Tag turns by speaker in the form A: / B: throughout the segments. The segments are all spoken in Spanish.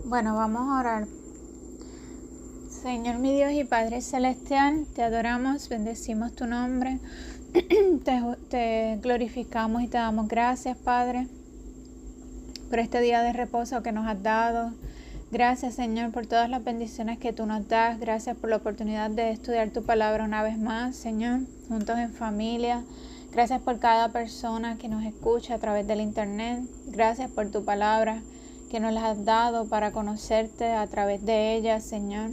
A: Bueno, vamos a orar. Señor mi Dios y Padre Celestial, te adoramos, bendecimos tu nombre, te glorificamos y te damos gracias, Padre, por este día de reposo que nos has dado. Gracias, Señor, por todas las bendiciones que tú nos das. Gracias por la oportunidad de estudiar tu palabra una vez más, Señor, juntos en familia. Gracias por cada persona que nos escucha a través del internet. Gracias por tu palabra que nos la has dado para conocerte a través de ella, Señor,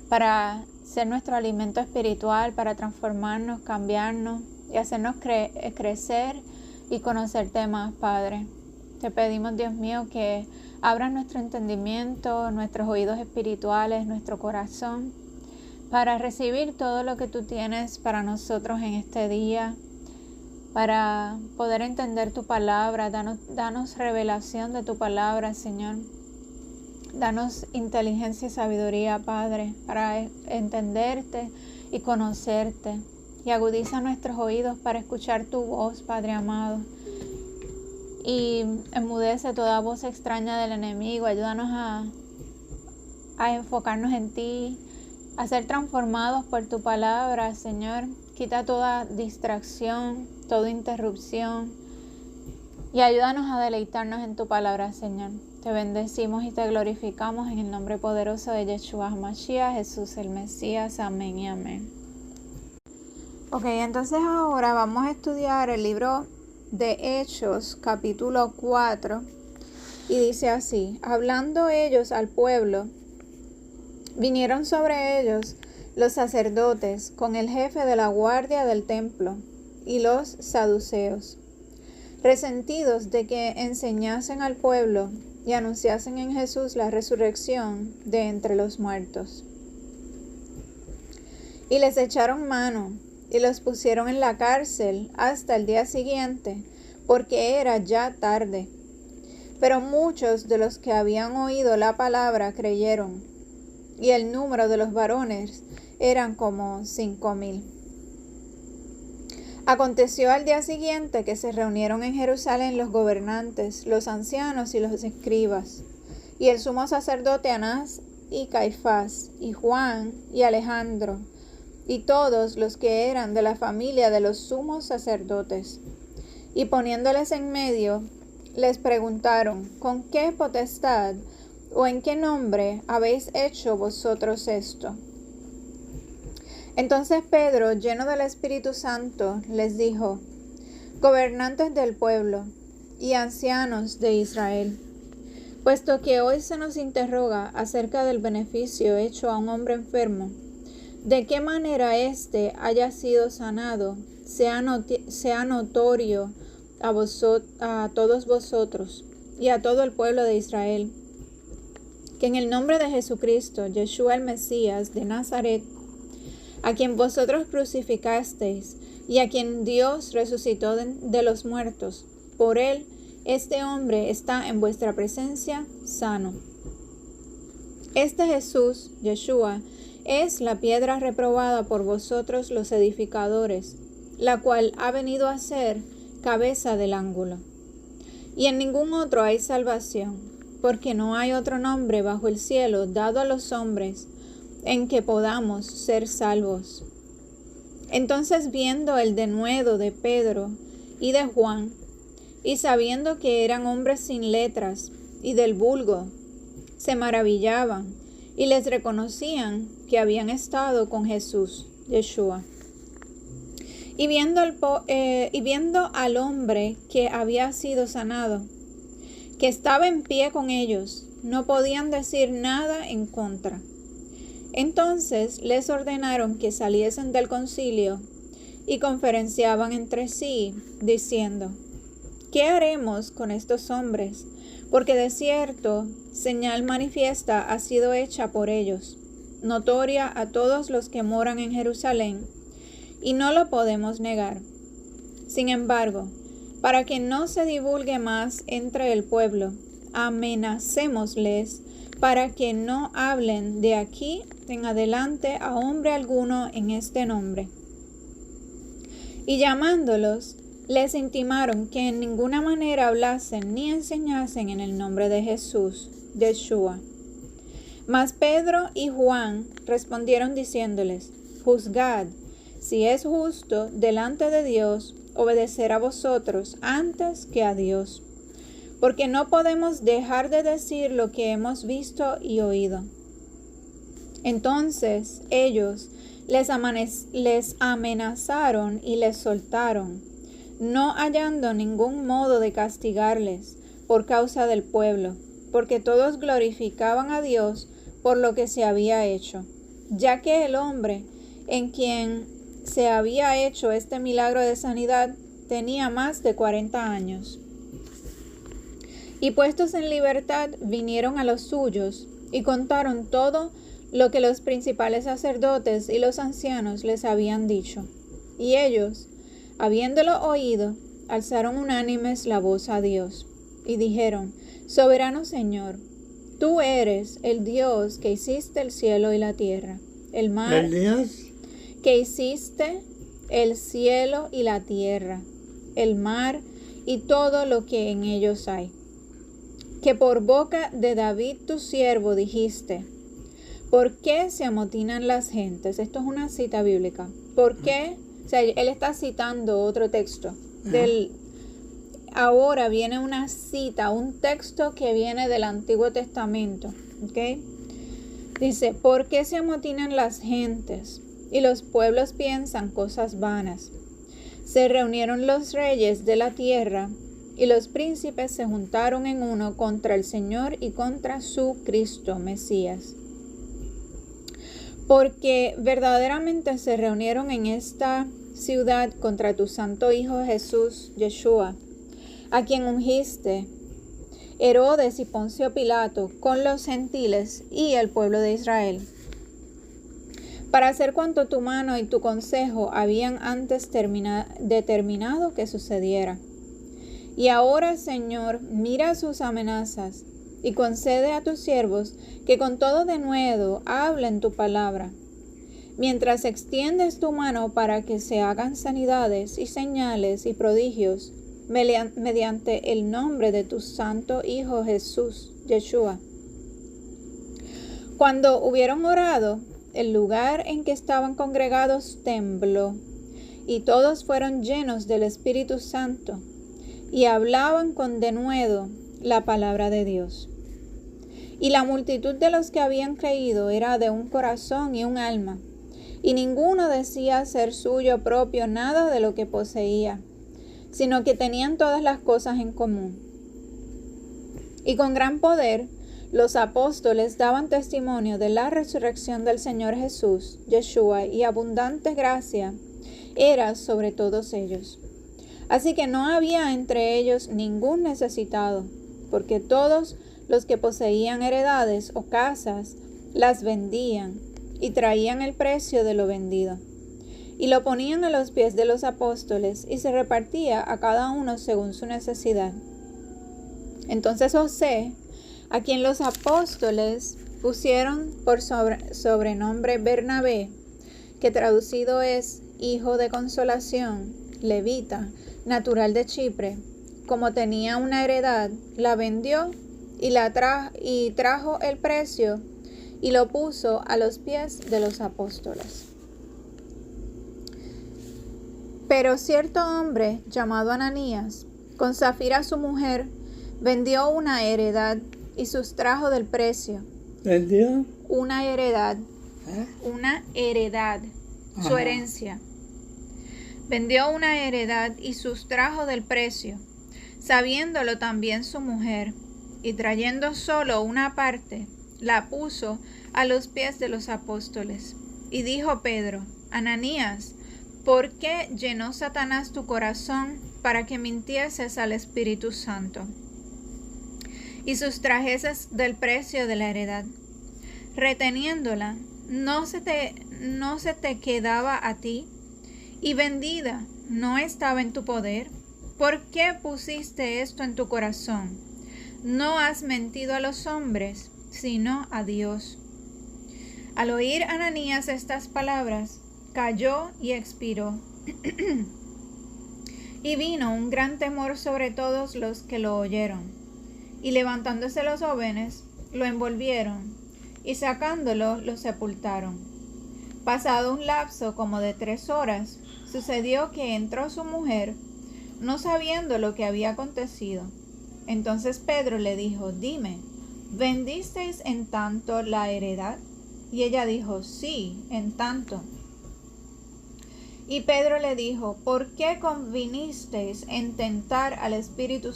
A: para ser nuestro alimento espiritual, para transformarnos, cambiarnos y hacernos crecer y conocerte más, Padre. Te pedimos, Dios mío, que abras nuestro entendimiento, nuestros oídos espirituales, nuestro corazón, para recibir todo lo que tú tienes para nosotros en este día, para poder entender tu palabra. Danos revelación de tu palabra, Señor. Danos inteligencia y sabiduría, Padre, para entenderte y conocerte. Y agudiza nuestros oídos para escuchar tu voz, Padre amado. Y enmudece toda voz extraña del enemigo. Ayúdanos a enfocarnos en ti, a ser transformados por tu palabra, Señor. Quita toda distracción, toda interrupción y ayúdanos a deleitarnos en tu palabra, Señor. Te bendecimos y te glorificamos en el nombre poderoso de Yeshua HaMashiach, Jesús el Mesías. Amén y amén. Ok, entonces ahora vamos a estudiar el libro de Hechos, capítulo 4, y dice así: hablando ellos al pueblo, vinieron sobre ellos los sacerdotes con el jefe de la guardia del templo y los saduceos, resentidos de que enseñasen al pueblo y anunciasen en Jesús la resurrección de entre los muertos. Y les echaron mano y los pusieron en la cárcel hasta el día siguiente, porque era ya tarde. Pero muchos de los que habían oído la palabra creyeron, y el número de los varones eran como 5,000. Aconteció al día siguiente que se reunieron en Jerusalén los gobernantes, los ancianos y los escribas, y el sumo sacerdote Anás y Caifás, y Juan y Alejandro, y todos los que eran de la familia de los sumos sacerdotes. Y poniéndoles en medio, les preguntaron: ¿con qué potestad o en qué nombre habéis hecho vosotros esto? Entonces Pedro, lleno del Espíritu Santo, les dijo: gobernantes del pueblo y ancianos de Israel, puesto que hoy se nos interroga acerca del beneficio hecho a un hombre enfermo, de qué manera éste haya sido sanado, sea notorio a todos vosotros y a todo el pueblo de Israel, que en el nombre de Jesucristo, Yeshua el Mesías de Nazaret, a quien vosotros crucificasteis y a quien Dios resucitó de los muertos, por él este hombre está en vuestra presencia sano. Este Jesús, Yeshua, es la piedra reprobada por vosotros los edificadores, la cual ha venido a ser cabeza del ángulo. Y en ningún otro hay salvación, porque no hay otro nombre bajo el cielo dado a los hombres en que podamos ser salvos. Entonces, viendo el denuedo de Pedro y de Juan, y sabiendo que eran hombres sin letras y del vulgo, se maravillaban y les reconocían que habían estado con Jesús, Yeshua. Y viendo al hombre que había sido sanado, que estaba en pie con ellos, no podían decir nada en contra. Entonces les ordenaron que saliesen del concilio y conferenciaban entre sí, diciendo: ¿qué haremos con estos hombres? Porque de cierto, señal manifiesta ha sido hecha por ellos, notoria a todos los que moran en Jerusalén, y no lo podemos negar. Sin embargo, para que no se divulgue más entre el pueblo, amenacémosles para que no hablen de aquí en adelante a hombre alguno en este nombre. Y llamándolos, les intimaron que en ninguna manera hablasen ni enseñasen en el nombre de Jesús, Yeshua, Mas Pedro y Juan respondieron diciéndoles: Juzgad, si es justo delante de Dios obedecer a vosotros antes que a Dios, porque no podemos dejar de decir lo que hemos visto y oído. Entonces ellos les amenazaron y les soltaron, no hallando ningún modo de castigarles por causa del pueblo, porque todos glorificaban a Dios por lo que se había hecho, ya que el hombre en quien se había hecho este milagro de sanidad tenía más de 40 años. Y puestos en libertad vinieron a los suyos y contaron todo lo que los principales sacerdotes y los ancianos les habían dicho. Y ellos, habiéndolo oído, alzaron unánimes la voz a Dios y dijeron: Soberano Señor, tú eres el Dios que hiciste el cielo y la tierra, el mar,
B: ¿El Dios?
A: que hiciste el cielo y la tierra, el mar y todo lo que en ellos hay. Que por boca de David tu siervo dijiste: ¿por qué se amotinan las gentes? Esto es una cita bíblica. ¿Por qué? O sea, él está citando otro texto. Ahora viene una cita, un texto que viene del Antiguo Testamento. ¿Ok? Dice: ¿por qué se amotinan las gentes? Y los pueblos piensan cosas vanas. Se reunieron los reyes de la tierra y los príncipes se juntaron en uno contra el Señor y contra su Cristo, Mesías. Porque verdaderamente se reunieron en esta ciudad contra tu santo Hijo Jesús, Yeshua, a quien ungiste, Herodes y Poncio Pilato, con los gentiles y el pueblo de Israel, para hacer cuanto tu mano y tu consejo habían antes determinado que sucediera. Y ahora, Señor, mira sus amenazas y concede a tus siervos que con todo denuedo hablen tu palabra, mientras extiendes tu mano para que se hagan sanidades y señales y prodigios mediante el nombre de tu santo Hijo Jesús, Yeshua. Cuando hubieron orado, el lugar en que estaban congregados tembló, y todos fueron llenos del Espíritu Santo, y hablaban con denuedo la palabra de Dios. Y la multitud de los que habían creído era de un corazón y un alma, y ninguno decía ser suyo propio nada de lo que poseía, sino que tenían todas las cosas en común. Y con gran poder los apóstoles daban testimonio de la resurrección del Señor Jesús, Yeshua, y abundante gracia era sobre todos ellos. Así que no había entre ellos ningún necesitado, porque todos los que poseían heredades o casas las vendían y traían el precio de lo vendido, y lo ponían a los pies de los apóstoles, y se repartía a cada uno según su necesidad. Entonces José, a quien los apóstoles pusieron por sobrenombre Bernabé, que traducido es hijo de consolación, levita, natural de Chipre, como tenía una heredad, la vendió y trajo el precio y lo puso a los pies de los apóstoles. Pero cierto hombre llamado Ananías, con Zafira su mujer, vendió una heredad y sustrajo del precio.
B: ¿Vendió?
A: Una heredad. Una heredad.
B: Ajá.
A: Su herencia. Vendió una heredad y sustrajo del precio, sabiéndolo también su mujer, y trayendo solo una parte, la puso a los pies de los apóstoles. Y dijo Pedro: Ananías, ¿por qué llenó Satanás tu corazón para que mintieses al Espíritu Santo y sustrajeses del precio de la heredad? Reteniéndola, ¿no se te quedaba a ti? Y vendida, ¿no estaba en tu poder? ¿Por qué pusiste esto en tu corazón? No has mentido a los hombres, sino a Dios. Al oír Ananías estas palabras, cayó y expiró. Y vino un gran temor sobre todos los que lo oyeron. Y levantándose los jóvenes, lo envolvieron y sacándolo lo sepultaron. Pasado un lapso como de 3 horas, sucedió que entró su mujer, no sabiendo lo que había acontecido. Entonces Pedro le dijo: dime, ¿vendisteis en tanto la heredad? Y ella dijo: sí, en tanto. Y Pedro le dijo: ¿por qué convinisteis en tentar al Espíritu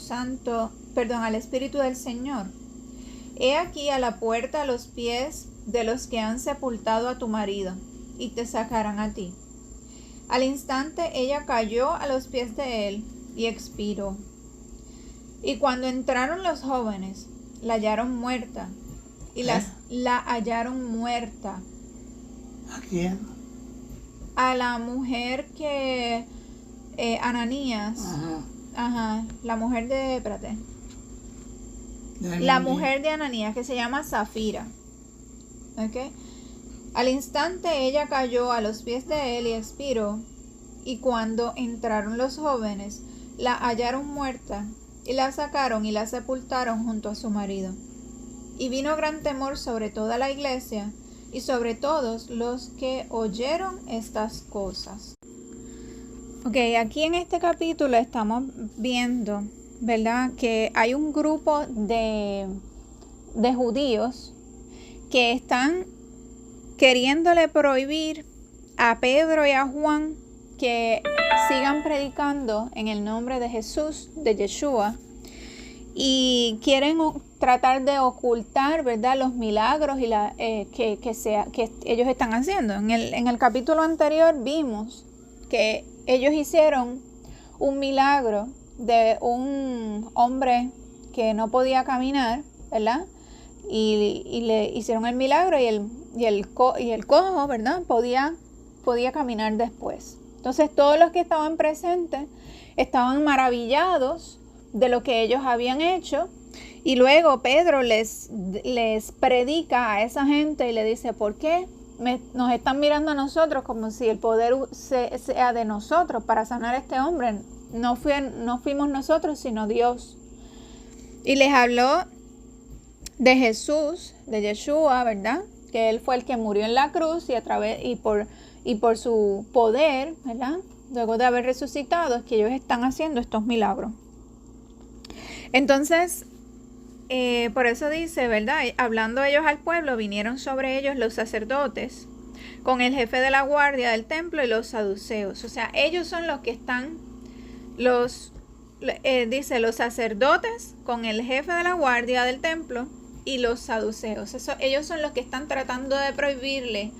A: del Señor? He aquí a la puerta los pies de los que han sepultado a tu marido, y te sacarán a ti. Al instante ella cayó a los pies de él y expiró. Y cuando entraron los jóvenes, la hallaron muerta. Y la hallaron muerta.
B: ¿A quién?
A: A la mujer que Ananías. Ajá. La mujer de, espérate. La mujer de Ananías, que se llama Zafira. ¿Ok? Al instante ella cayó a los pies de él y expiró. Y cuando entraron los jóvenes, la hallaron muerta, y la sacaron y la sepultaron junto a su marido. Y vino gran temor sobre toda la iglesia y sobre todos los que oyeron estas cosas. Ok, aquí en este capítulo estamos viendo, ¿verdad?, que hay un grupo de judíos que están queriéndole prohibir a Pedro y a Juan que sigan predicando en el nombre de Jesús, de Yeshua, y quieren tratar de ocultar, ¿verdad?, los milagros y que ellos están haciendo. En el capítulo anterior vimos que ellos hicieron un milagro de un hombre que no podía caminar, ¿verdad? Y le hicieron el milagro y el cojo, ¿verdad?, podía caminar después. Entonces todos los que estaban presentes estaban maravillados de lo que ellos habían hecho, y luego Pedro les predica a esa gente y le dice: ¿por qué nos están mirando a nosotros como si el poder sea de nosotros para sanar a este hombre? No fuimos nosotros, sino Dios. Y les habló de Jesús, de Yeshua, ¿verdad?, que él fue el que murió en la cruz y por su poder, ¿verdad?, luego de haber resucitado, es que ellos están haciendo estos milagros. Entonces, por eso dice, ¿verdad?, hablando ellos al pueblo, vinieron sobre ellos los sacerdotes con el jefe de la guardia del templo y los saduceos. O sea, ellos son los que están, dice, los sacerdotes con el jefe de la guardia del templo y los saduceos. Ellos son los que están tratando de prohibirle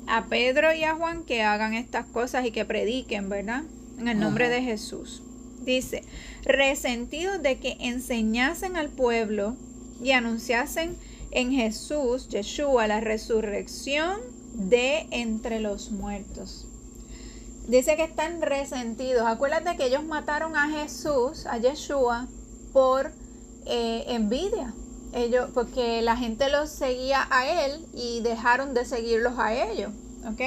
A: a Pedro y a Juan que hagan estas cosas y que prediquen, ¿verdad?, en el nombre de Jesús. Dice: resentidos de que enseñasen al pueblo y anunciasen en Jesús, Yeshua, la resurrección de entre los muertos. Dice que están resentidos. Acuérdate que ellos mataron a Jesús, a Yeshua, por envidia. Porque la gente los seguía a él y dejaron de seguirlos a ellos. ¿Ok?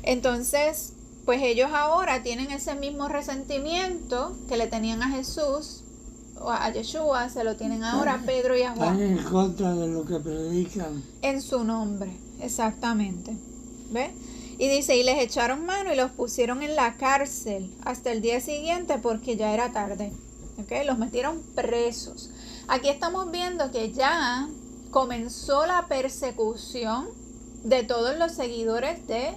A: Entonces, pues ellos ahora tienen ese mismo resentimiento que le tenían a Jesús o a Yeshua, se lo tienen ahora a Pedro y a Juan.
B: Están en contra de lo que predican.
A: En su nombre, exactamente. ¿Ves? Y dice: y les echaron mano y los pusieron en la cárcel hasta el día siguiente porque ya era tarde. ¿Ok? Los metieron presos. Aquí estamos viendo que ya comenzó la persecución de todos los seguidores de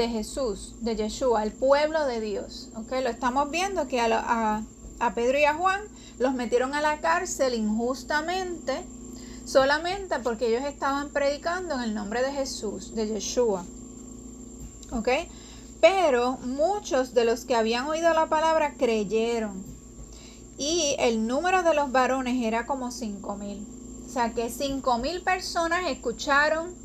A: Jesús, de Yeshua, el pueblo de Dios. ¿Okay? Lo estamos viendo que a Pedro y a Juan los metieron a la cárcel injustamente, solamente porque ellos estaban predicando en el nombre de Jesús, de Yeshua. ¿Ok? Pero muchos de los que habían oído la palabra creyeron, y el número de los varones era como 5,000. O sea que 5,000 personas escucharon.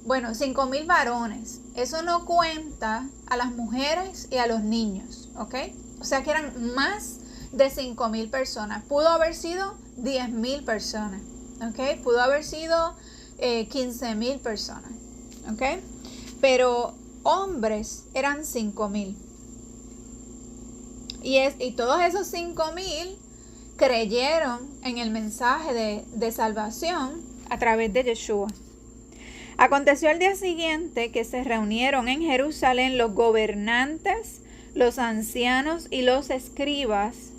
A: Bueno, 5,000 varones. Eso no cuenta a las mujeres y a los niños, ¿ok? O sea que eran más de 5,000 personas. Pudo haber sido 10,000 personas, ¿ok? Pudo haber sido 15,000 personas, ¿ok? Pero hombres eran 5,000. Y todos esos 5,000 creyeron en el mensaje de salvación a través de Yeshua. Aconteció al día siguiente que se reunieron en Jerusalén los gobernantes, los ancianos y los escribas,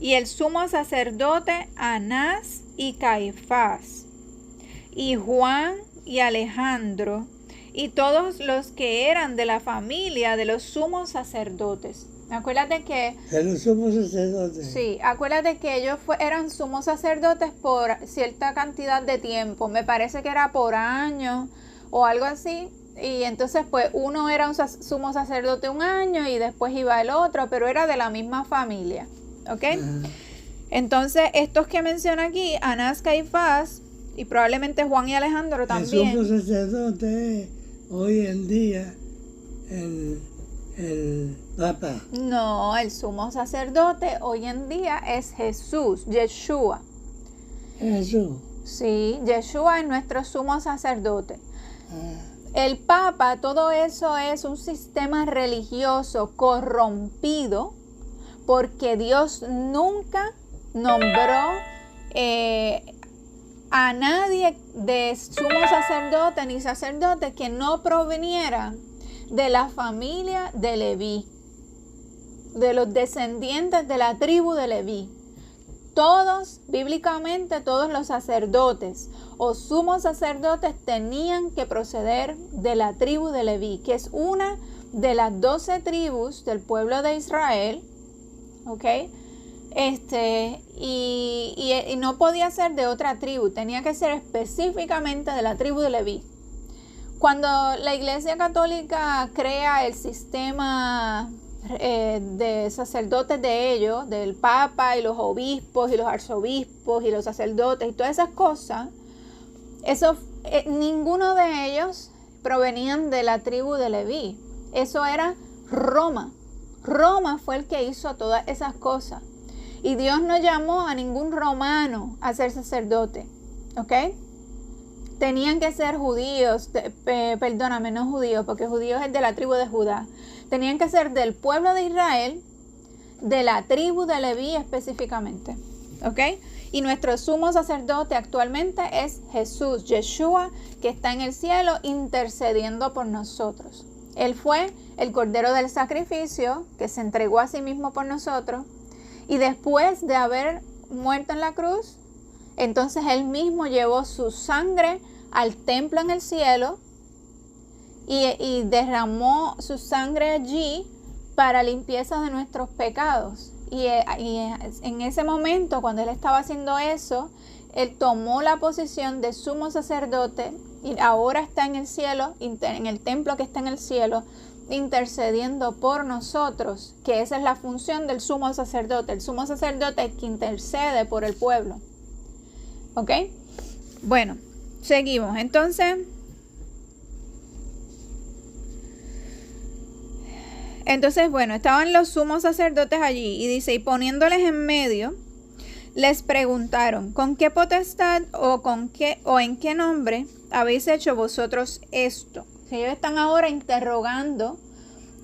A: y el sumo sacerdote Anás y Caifás, y Juan y Alejandro, y todos los que eran de la familia de los sumos sacerdotes. Acuérdate que...
B: De los sumos sacerdotes.
A: Sí, acuérdate que ellos eran sumos sacerdotes por cierta cantidad de tiempo. Me parece que era por año o algo así. Y entonces pues uno era un sumo sacerdote un año y después iba el otro, pero era de la misma familia. ¿Ok? Entonces estos que menciona aquí, Anás, Caifás y probablemente Juan y Alejandro también.
B: El sumo sacerdote hoy en día el Papa.
A: No, el sumo sacerdote hoy en día es Jesús, Yeshua.
B: Jesús.
A: Sí, Yeshua es nuestro sumo sacerdote. El Papa, todo eso es un sistema religioso corrompido porque Dios nunca nombró a nadie de sumo sacerdote ni sacerdote que no proveniera de la familia de Leví, de los descendientes de la tribu de Leví. Todos, bíblicamente, todos los sacerdotes o sumos sacerdotes tenían que proceder de la tribu de Leví, que es una de las 12 tribus del pueblo de Israel, ¿ok? Y no podía ser de otra tribu, tenía que ser específicamente de la tribu de Leví. Cuando la Iglesia Católica crea el sistema de sacerdotes de ellos, del Papa y los obispos y los arzobispos y los sacerdotes y todas esas cosas, ninguno de ellos provenían de la tribu de Leví. Eso era Roma. Roma fue el que hizo todas esas cosas. Y Dios no llamó a ningún romano a ser sacerdote. ¿Ok? Tenían que ser judíos, no judíos, porque judíos es de la tribu de Judá. Tenían que ser del pueblo de Israel, de la tribu de Leví específicamente. ¿Ok? Y nuestro sumo sacerdote actualmente es Jesús, Yeshua, que está en el cielo intercediendo por nosotros. Él fue el cordero del sacrificio que se entregó a sí mismo por nosotros. Y después de haber muerto en la cruz, entonces Él mismo llevó su sangre al templo en el cielo y derramó su sangre allí para limpieza de nuestros pecados. Y en ese momento, cuando Él estaba haciendo eso, Él tomó la posición de sumo sacerdote y ahora está en el cielo, en el templo que está en el cielo, intercediendo por nosotros, que esa es la función del sumo sacerdote. El sumo sacerdote es que intercede por el pueblo. ¿Ok? Bueno, seguimos. Entonces, bueno, estaban los sumos sacerdotes allí y dice, y poniéndoles en medio, les preguntaron, ¿con qué potestad o en qué nombre habéis hecho vosotros esto? O sea, ellos están ahora interrogando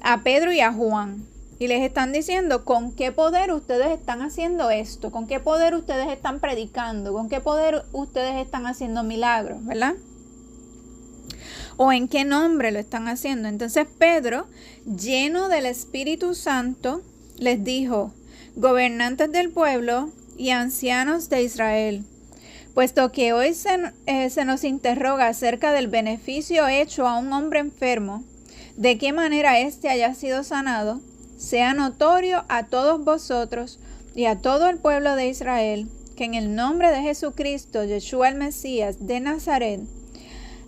A: a Pedro y a Juan y les están diciendo, ¿con qué poder ustedes están haciendo esto? ¿Con qué poder ustedes están predicando? ¿Con qué poder ustedes están haciendo milagros? ¿Verdad? ¿O en qué nombre lo están haciendo? Entonces Pedro, lleno del Espíritu Santo, les dijo, gobernantes del pueblo y ancianos de Israel, puesto que hoy se nos interroga acerca del beneficio hecho a un hombre enfermo, de qué manera éste haya sido sanado, sea notorio a todos vosotros y a todo el pueblo de Israel, que en el nombre de Jesucristo, Yeshua el Mesías de Nazaret,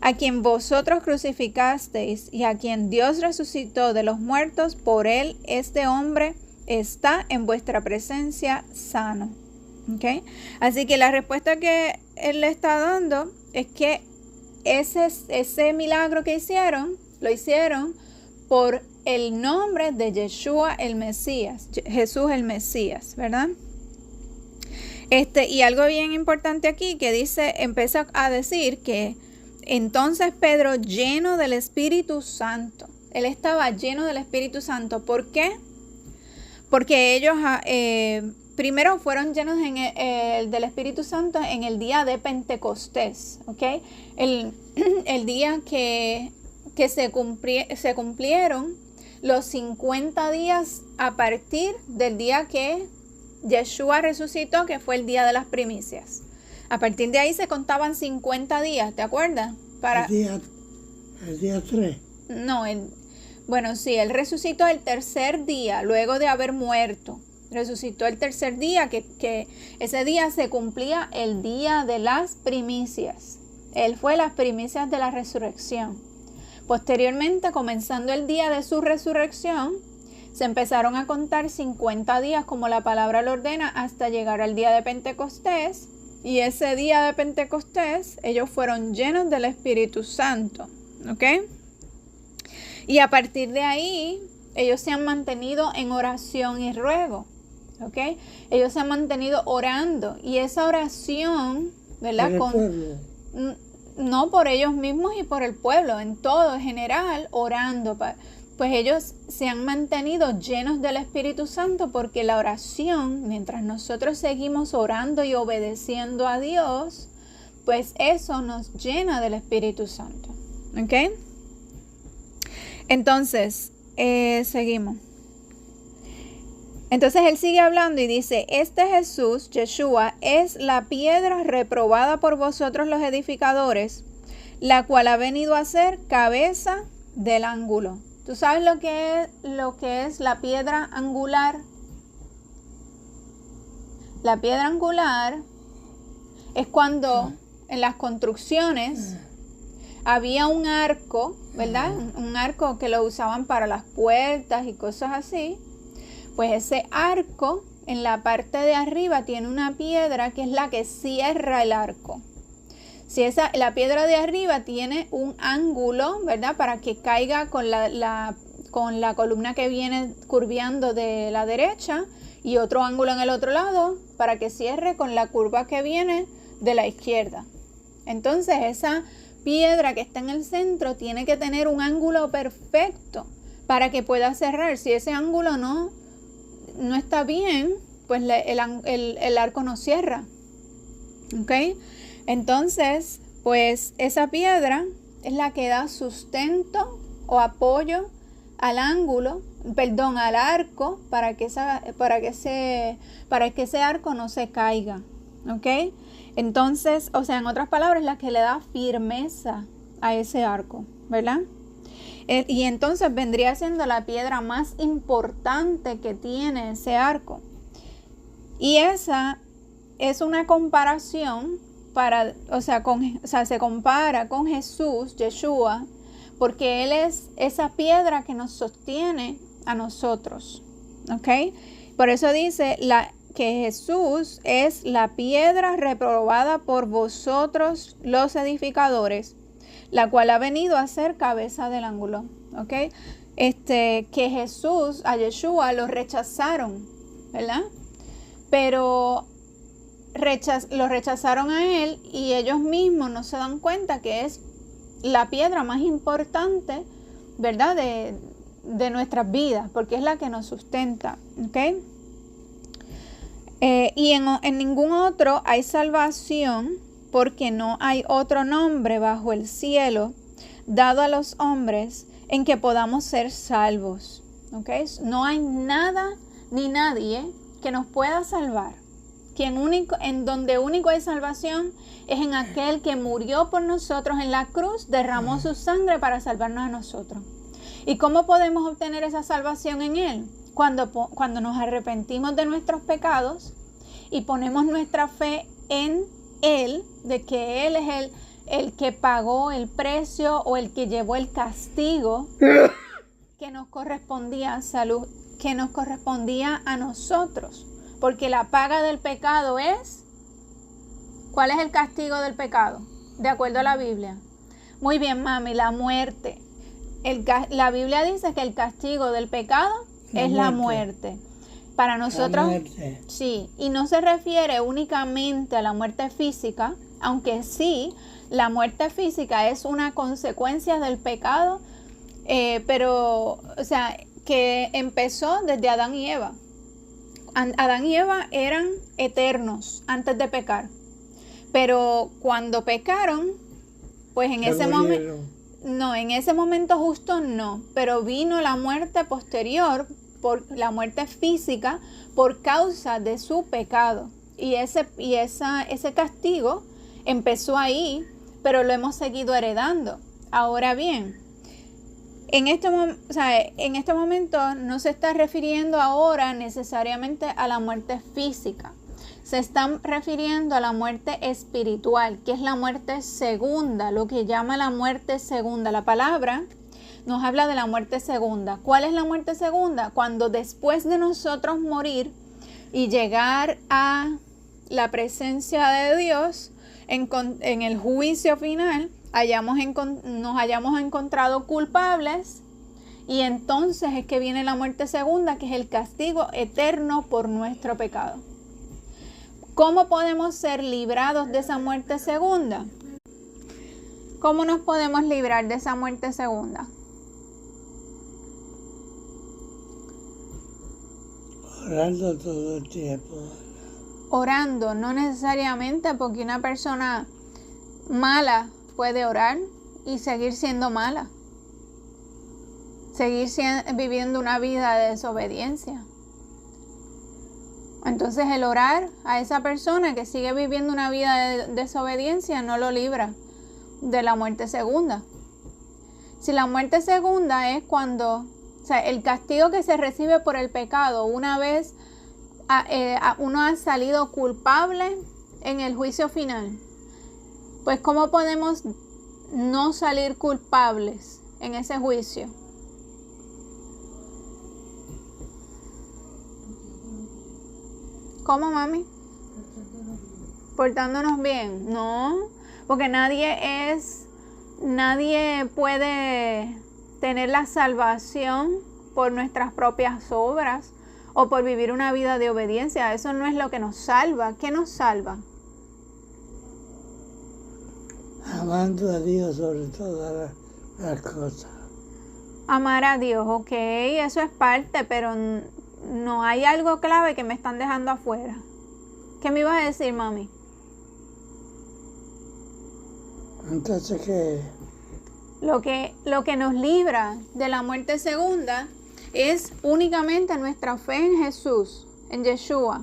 A: a quien vosotros crucificasteis y a quien Dios resucitó de los muertos, por él este hombre está en vuestra presencia sano. ¿Okay? Así que la respuesta que él le está dando es que ese milagro que hicieron, lo hicieron por el nombre de Yeshua el Mesías, Jesús el Mesías, ¿verdad? Y algo bien importante aquí que dice, empieza a decir que entonces Pedro, lleno del Espíritu Santo, él estaba lleno del Espíritu Santo. ¿Por qué? Porque ellos, primero fueron llenos del Espíritu Santo en el día de Pentecostés, ¿ok? El día que se cumplieron los 50 días a partir del día que Yeshua resucitó, que fue el día de las primicias. A partir de ahí se contaban 50 días, ¿te acuerdas?
B: El día 3.
A: No, bueno, sí, él resucitó el tercer día, luego de haber muerto. Resucitó el tercer día, que ese día se cumplía el día de las primicias. Él fue las primicias de la resurrección. Posteriormente, comenzando el día de su resurrección, se empezaron a contar 50 días, como la palabra lo ordena, hasta llegar al día de Pentecostés. Y ese día de Pentecostés, ellos fueron llenos del Espíritu Santo, ¿ok? Y a partir de ahí, ellos se han mantenido en oración y ruego, ¿ok? Ellos se han mantenido orando. Y esa oración, ¿verdad? No por ellos mismos y por el pueblo, en todo, en general, orando. Pues ellos se han mantenido llenos del Espíritu Santo, porque la oración, mientras nosotros seguimos orando y obedeciendo a Dios, pues eso nos llena del Espíritu Santo, ¿ok? Entonces, seguimos. Entonces él sigue hablando y dice, este Jesús, Yeshua, es la piedra reprobada por vosotros los edificadores, la cual ha venido a ser cabeza del ángulo. ¿Tú sabes lo que es la piedra angular? La piedra angular es cuando en las construcciones había un arco, ¿verdad? Un arco que lo usaban para las puertas y cosas así. Pues ese arco en la parte de arriba tiene una piedra que es la que cierra el arco. Si la piedra de arriba tiene un ángulo, ¿verdad? Para que caiga con la columna que viene curveando de la derecha, y otro ángulo en el otro lado para que cierre con la curva que viene de la izquierda. Entonces esa piedra que está en el centro tiene que tener un ángulo perfecto para que pueda cerrar. Si ese ángulo no está bien, pues el arco no cierra. ¿Ok? Entonces, pues esa piedra es la que da sustento o apoyo al arco, para que ese arco no se caiga. ¿Ok? Entonces, o sea, en otras palabras, la que le da firmeza a ese arco, ¿verdad? Y entonces vendría siendo la piedra más importante que tiene ese arco. Y esa es una comparación se compara con Jesús, Yeshua, porque Él es esa piedra que nos sostiene a nosotros. ¿Ok? Por eso dice que Jesús es la piedra reprobada por vosotros los edificadores, la cual ha venido a ser cabeza del ángulo. ¿Ok? Que Jesús, a Yeshua, lo rechazaron, ¿verdad? Pero lo rechazaron a él, y ellos mismos no se dan cuenta que es la piedra más importante, ¿verdad? De nuestras vidas, porque es la que nos sustenta. ¿Ok? Y en ningún otro hay salvación, porque no hay otro nombre bajo el cielo dado a los hombres en que podamos ser salvos. ¿Ok? No hay nada ni nadie que nos pueda salvar. En donde único hay salvación es en aquel que murió por nosotros en la cruz, derramó su sangre para salvarnos a nosotros. ¿Y cómo podemos obtener esa salvación en Él? Cuando nos arrepentimos de nuestros pecados y ponemos nuestra fe en Él, de que Él es el que pagó el precio, o el que llevó el castigo que nos correspondía a nosotros. Porque la paga del pecado es... ¿Cuál es el castigo del pecado? De acuerdo a la Biblia. Muy bien, mami, la muerte. La Biblia dice que el castigo del pecado es la muerte. Para nosotros, sí, y no se refiere únicamente a la muerte física, aunque sí, la muerte física es una consecuencia del pecado, pero, o sea, que empezó desde Adán y Eva. Adán y Eva eran eternos antes de pecar. Pero cuando pecaron, pues en ese momento, no, en ese momento justo no, pero vino la muerte posterior, por la muerte física, por causa de su pecado. Y ese castigo empezó ahí, pero lo hemos seguido heredando. Ahora bien, en este momento no se está refiriendo ahora necesariamente a la muerte física. Se están refiriendo a la muerte espiritual, que es la muerte segunda, lo que llama la muerte segunda. La palabra nos habla de la muerte segunda. ¿Cuál es la muerte segunda? Cuando después de nosotros morir y llegar a la presencia de Dios, en el juicio final, nos hayamos encontrado culpables, y entonces es que viene la muerte segunda, que es el castigo eterno por nuestro pecado. ¿Cómo podemos ser librados de esa muerte segunda? ¿Cómo nos podemos librar de esa muerte segunda?
B: Orando todo el tiempo.
A: Orando, no necesariamente, porque una persona mala puede orar y seguir siendo mala. Seguir viviendo una vida de desobediencia. Entonces el orar a esa persona que sigue viviendo una vida de desobediencia no lo libra de la muerte segunda. Si la muerte segunda es cuando, el castigo que se recibe por el pecado, una vez uno ha salido culpable en el juicio final, pues ¿cómo podemos no salir culpables en ese juicio? ¿Cómo, mami? Portándonos bien. No, porque nadie puede tener la salvación por nuestras propias obras o por vivir una vida de obediencia. Eso no es lo que nos salva. ¿Qué nos salva?
B: Amando a Dios sobre todas las cosas.
A: Amar a Dios, ok, eso es parte, pero no hay algo clave que me están dejando afuera. ¿Qué me ibas a decir, mami?
B: Entonces, ¿qué?
A: Lo que nos libra de la muerte segunda es únicamente nuestra fe en Jesús, en Yeshua.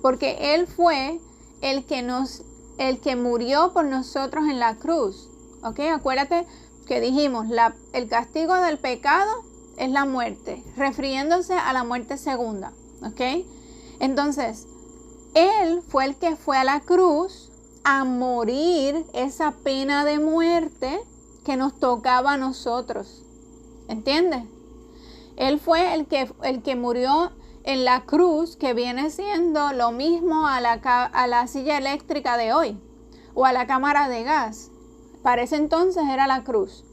A: Porque Él fue el que murió por nosotros en la cruz. ¿Ok? Acuérdate que dijimos, el castigo del pecado es la muerte, refiriéndose a la muerte segunda. ¿Ok? Entonces, Él fue el que fue a la cruz a morir esa pena de muerte que nos tocaba a nosotros. ¿Entiendes? Él fue el que murió en la cruz, que viene siendo lo mismo a la silla eléctrica de hoy o a la cámara de gas. Para ese entonces era la cruz.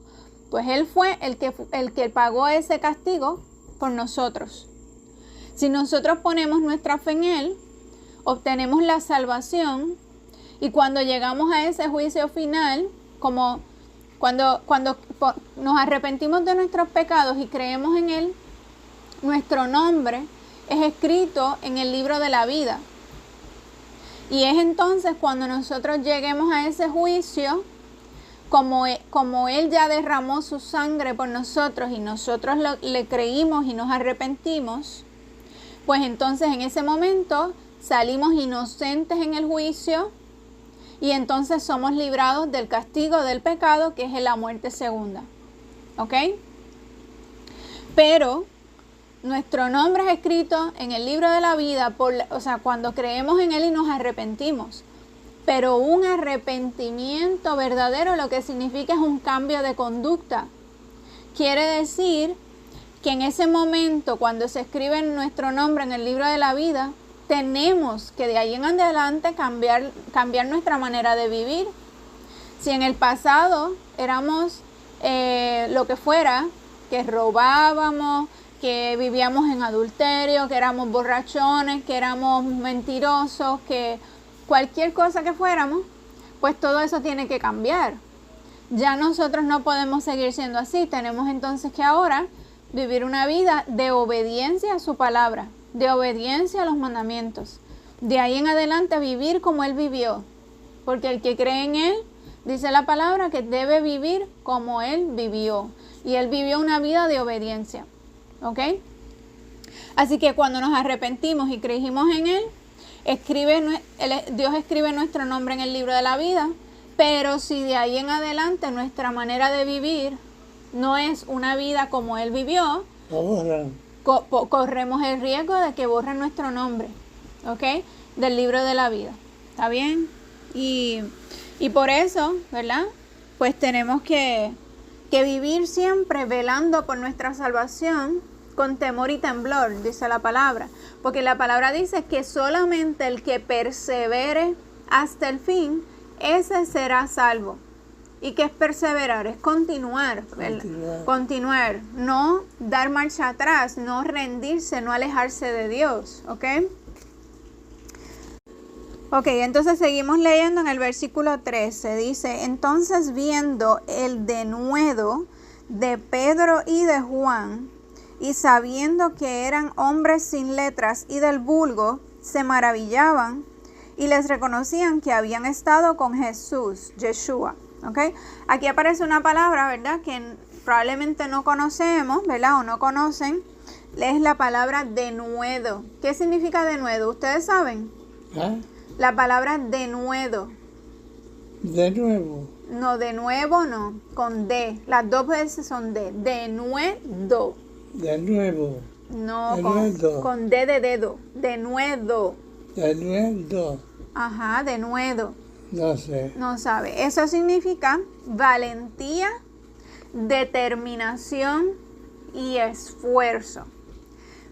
A: Pues Él fue el que pagó ese castigo por nosotros. Si nosotros ponemos nuestra fe en Él, obtenemos la salvación, y cuando llegamos a ese juicio final, como cuando nos arrepentimos de nuestros pecados y creemos en Él, nuestro nombre es escrito en el libro de la vida. Y es entonces cuando nosotros lleguemos a ese juicio, como Él ya derramó su sangre por nosotros y nosotros le creímos y nos arrepentimos, pues entonces en ese momento salimos inocentes en el juicio y entonces somos librados del castigo del pecado, que es la muerte segunda. ¿Ok? Pero nuestro nombre es escrito en el libro de la vida, cuando creemos en Él y nos arrepentimos. Pero un arrepentimiento verdadero lo que significa es un cambio de conducta. Quiere decir que en ese momento, cuando se escribe nuestro nombre en el libro de la vida, tenemos que de ahí en adelante cambiar nuestra manera de vivir. Si en el pasado éramos lo que fuera, que robábamos, que vivíamos en adulterio, que éramos borrachones, que éramos mentirosos, que cualquier cosa que fuéramos, pues todo eso tiene que cambiar. Ya nosotros no podemos seguir siendo así. Tenemos entonces que ahora vivir una vida de obediencia a su palabra, de obediencia a los mandamientos. De ahí en adelante vivir como Él vivió. Porque el que cree en Él, dice la palabra, que debe vivir como Él vivió. Y Él vivió una vida de obediencia. ¿Ok? Así que cuando nos arrepentimos y creímos en Él, Dios escribe nuestro nombre en el libro de la vida. Pero si de ahí en adelante nuestra manera de vivir no es una vida como Él vivió, corremos el riesgo de que borren nuestro nombre, ¿ok? Del libro de la vida. ¿Está bien? Y por eso, ¿verdad? Pues tenemos que vivir siempre velando por nuestra salvación con temor y temblor, dice la palabra. Porque la palabra dice que solamente el que persevere hasta el fin, ese será salvo. ¿Y qué es perseverar? Es continuar. Continuar. No dar marcha atrás, no rendirse, no alejarse de Dios. ¿Ok? Ok, entonces seguimos leyendo en el versículo 13. Dice, entonces viendo el denuedo de Pedro y de Juan, y sabiendo que eran hombres sin letras y del vulgo, se maravillaban y les reconocían que habían estado con Jesús, Yeshua. ¿Okay? Aquí aparece una palabra, ¿verdad? Que probablemente no conocemos, ¿verdad? O no conocen. Es la palabra denuedo. ¿Qué significa denuedo? ¿Ustedes saben?
B: ¿Ah?
A: La palabra denuedo.
B: De nuevo.
A: No, de nuevo no. Con D. Las dos veces son D. Denuedo.
B: De nuevo.
A: No, con D de dedo. Denuedo.
B: Denuedo.
A: Ajá, denuedo.
B: No sé.
A: No sabe. Eso significa valentía, determinación y esfuerzo.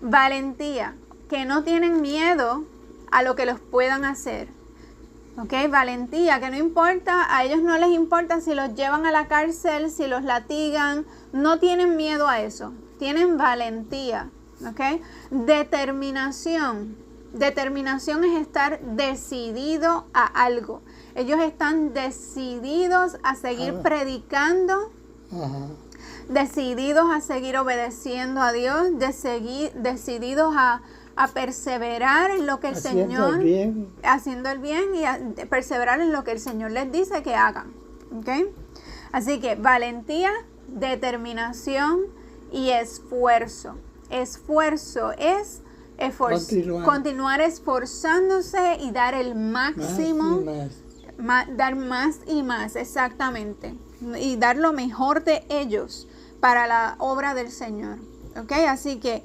A: Valentía, que no tienen miedo a lo que los puedan hacer. ¿Ok? Valentía, que no importa, a ellos no les importa si los llevan a la cárcel, si los latigan, no tienen miedo a eso. Tienen valentía. ¿Ok? Determinación. Determinación es estar decidido a algo. Ellos están decididos a seguir predicando, decididos a seguir obedeciendo a Dios, decididos a perseverar en lo que el Señor, haciendo el bien y a perseverar en lo que el Señor les dice que hagan. ¿Okay? Así que valentía, determinación y esfuerzo. Esfuerzo es continuar esforzándose y dar el máximo, dar más y más, exactamente, y dar lo mejor de ellos para la obra del Señor. ¿Ok? Así que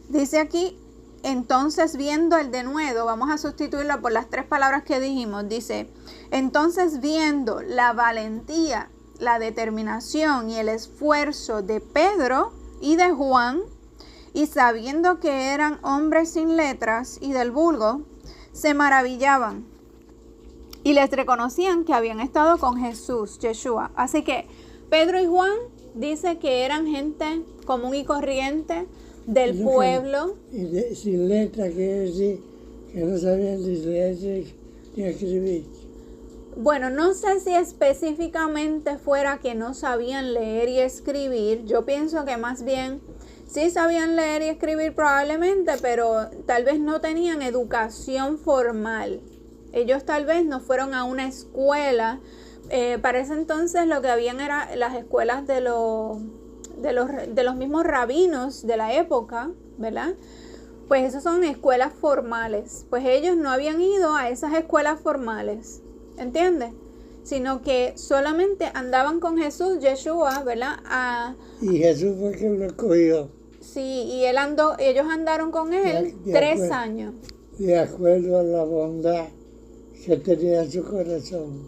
A: dice aquí, entonces viendo el denuedo, vamos a sustituirlo por las tres palabras que dijimos. Dice, entonces viendo la valentía, la determinación y el esfuerzo de Pedro y de Juan, y sabiendo que eran hombres sin letras y del vulgo, se maravillaban y les reconocían que habían estado con Jesús, Yeshua. Así que Pedro y Juan dice que eran gente común y corriente del pueblo.
B: Y sin letras quiere decir que no sabían ni leer ni escribir.
A: Bueno, no sé si específicamente fuera que no sabían leer y escribir. Yo pienso que más bien sí sabían leer y escribir probablemente, pero tal vez no tenían educación formal. Ellos tal vez no fueron a una escuela. Para ese entonces lo que habían era las escuelas de los mismos rabinos de la época, ¿verdad? Pues esas son escuelas formales. Pues ellos no habían ido a esas escuelas formales, ¿entiendes? Sino que solamente andaban con Jesús, Yeshua, ¿verdad?
B: Y Jesús fue quien lo escogió.
A: Sí, y ellos andaron con él 3 años.
B: De acuerdo a la bondad que tenía en su corazón.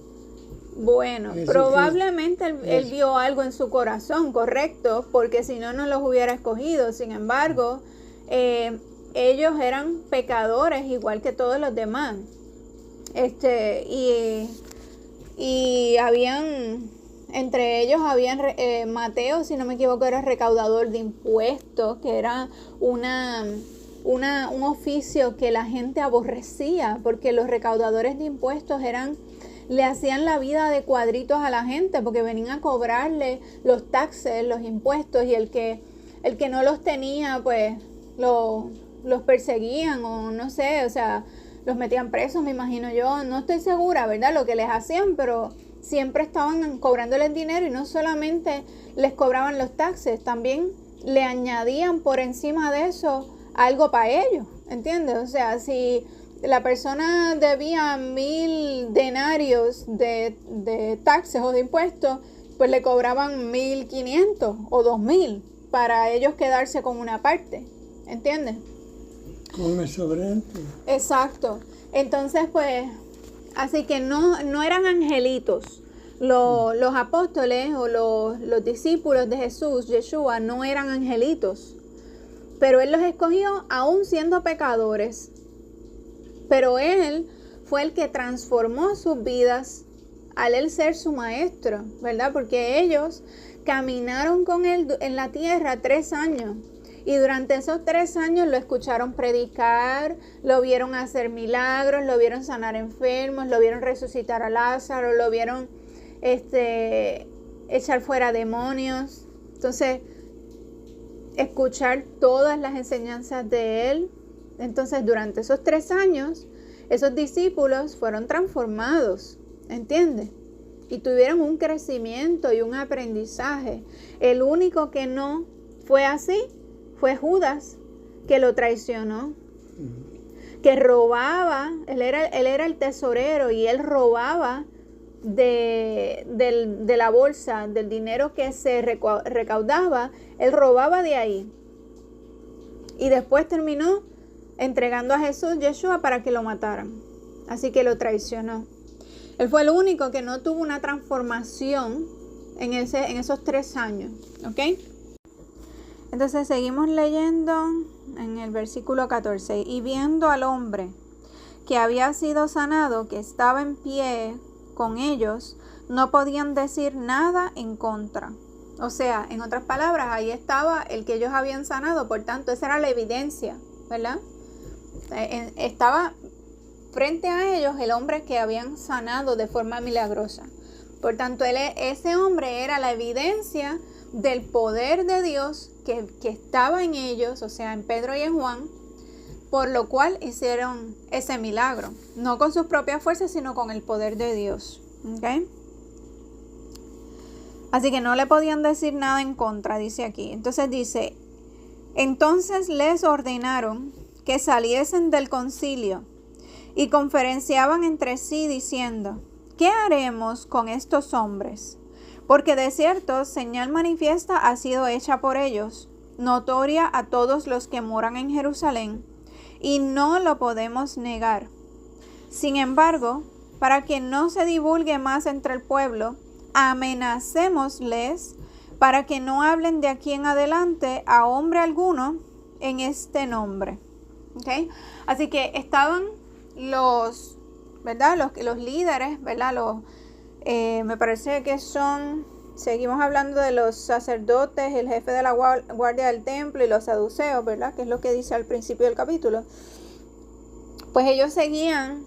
A: Bueno, probablemente él vio algo en su corazón, correcto, porque si no, no los hubiera escogido. Sin embargo, ellos eran pecadores igual que todos los demás. Y habían, entre ellos habían Mateo, si no me equivoco, era recaudador de impuestos, que era un oficio que la gente aborrecía, porque los recaudadores de impuestos le hacían la vida de cuadritos a la gente, porque venían a cobrarle los taxes, los impuestos, y el que no los tenía, pues lo los perseguían o no sé, o sea, los metían presos, me imagino yo, no estoy segura, ¿verdad? Lo que les hacían, pero siempre estaban cobrándoles dinero y no solamente les cobraban los taxes, también le añadían por encima de eso algo para ellos, ¿entiendes? O sea, si la persona debía 1,000 denarios de taxes o de impuestos, pues le cobraban 1,500 o 2,000 para ellos quedarse con una parte, ¿entiendes?
B: Con el sobrante.
A: Exacto. Entonces, pues, así que no eran angelitos. Los apóstoles o los discípulos de Jesús, Yeshua, no eran angelitos. Pero Él los escogió aún siendo pecadores. Pero Él fue el que transformó sus vidas al Él ser su maestro, ¿verdad? Porque ellos caminaron con Él en la tierra 3 años. Y durante esos 3 años lo escucharon predicar, lo vieron hacer milagros, lo vieron sanar enfermos, lo vieron resucitar a Lázaro, lo vieron echar fuera demonios. Entonces, escuchar todas las enseñanzas de Él. Entonces, durante esos 3 años, esos discípulos fueron transformados, ¿entiendes? Y tuvieron un crecimiento y un aprendizaje. El único que no fue así fue Judas, que lo traicionó, que robaba. Él era el tesorero y él robaba de la bolsa, del dinero que se recaudaba, él robaba de ahí. Y después terminó entregando a Jesús, Yeshua, para que lo mataran. Así que lo traicionó. Él fue el único que no tuvo una transformación en esos 3 años, ¿ok? Entonces seguimos leyendo en el versículo 14. Y viendo al hombre que había sido sanado, que estaba en pie con ellos, no podían decir nada en contra. O sea, en otras palabras, ahí estaba el que ellos habían sanado. Por tanto, esa era la evidencia, ¿verdad? Estaba frente a ellos el hombre que habían sanado de forma milagrosa. Por tanto, ese hombre era la evidencia del poder de Dios que estaba en ellos, o sea, en Pedro y en Juan, por lo cual hicieron ese milagro, no con sus propias fuerzas, sino con el poder de Dios. ¿Okay? Así que no le podían decir nada en contra, dice aquí. Entonces dice, entonces les ordenaron que saliesen del concilio y conferenciaban entre sí diciendo, ¿qué haremos con estos hombres? Porque de cierto, señal manifiesta ha sido hecha por ellos, notoria a todos los que moran en Jerusalén, y no lo podemos negar. Sin embargo, para que no se divulgue más entre el pueblo, amenacémosles para que no hablen de aquí en adelante a hombre alguno en este nombre. ¿Okay? Así que estaban los líderes, ¿verdad? Me parece que seguimos hablando de los sacerdotes, el jefe de la guardia del templo y los saduceos, ¿verdad? Que es lo que dice al principio del capítulo. Pues ellos seguían,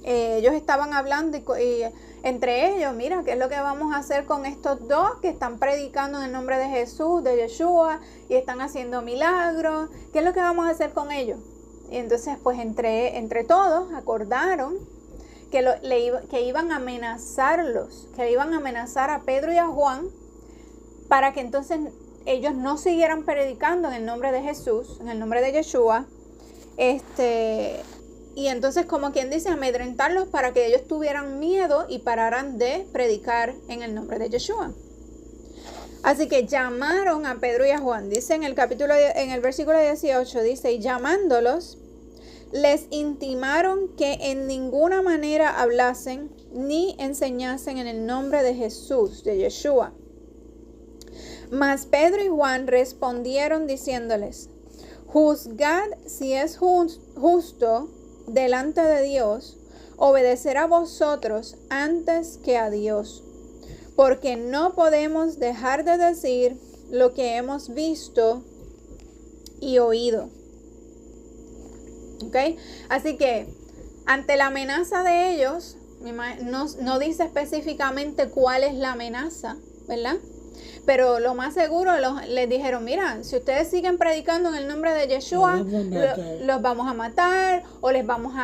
A: ellos estaban hablando y entre ellos, mira, ¿qué es lo que vamos a hacer con estos dos que están predicando en el nombre de Jesús, de Yeshua, y están haciendo milagros? ¿Qué es lo que vamos a hacer con ellos? Y entonces, pues entre todos acordaron que iban a amenazarlos, que iban a amenazar a Pedro y a Juan para que entonces ellos no siguieran predicando en el nombre de Jesús, en el nombre de Yeshua, y entonces, como quien dice, amedrentarlos para que ellos tuvieran miedo y pararan de predicar en el nombre de Yeshua. Así que llamaron a Pedro y a Juan, dice en el versículo 18, dice, y llamándolos, les intimaron que en ninguna manera hablasen ni enseñasen en el nombre de Jesús, de Yeshua. Mas Pedro y Juan respondieron diciéndoles, juzgad si es justo delante de Dios obedecer a vosotros antes que a Dios, porque no podemos dejar de decir lo que hemos visto y oído. ¿Okay? Así que ante la amenaza de ellos, no dice específicamente cuál es la amenaza, ¿verdad? Pero lo más seguro les dijeron, mira, si ustedes siguen predicando en el nombre de Yeshua, los vamos a matar, o los vamos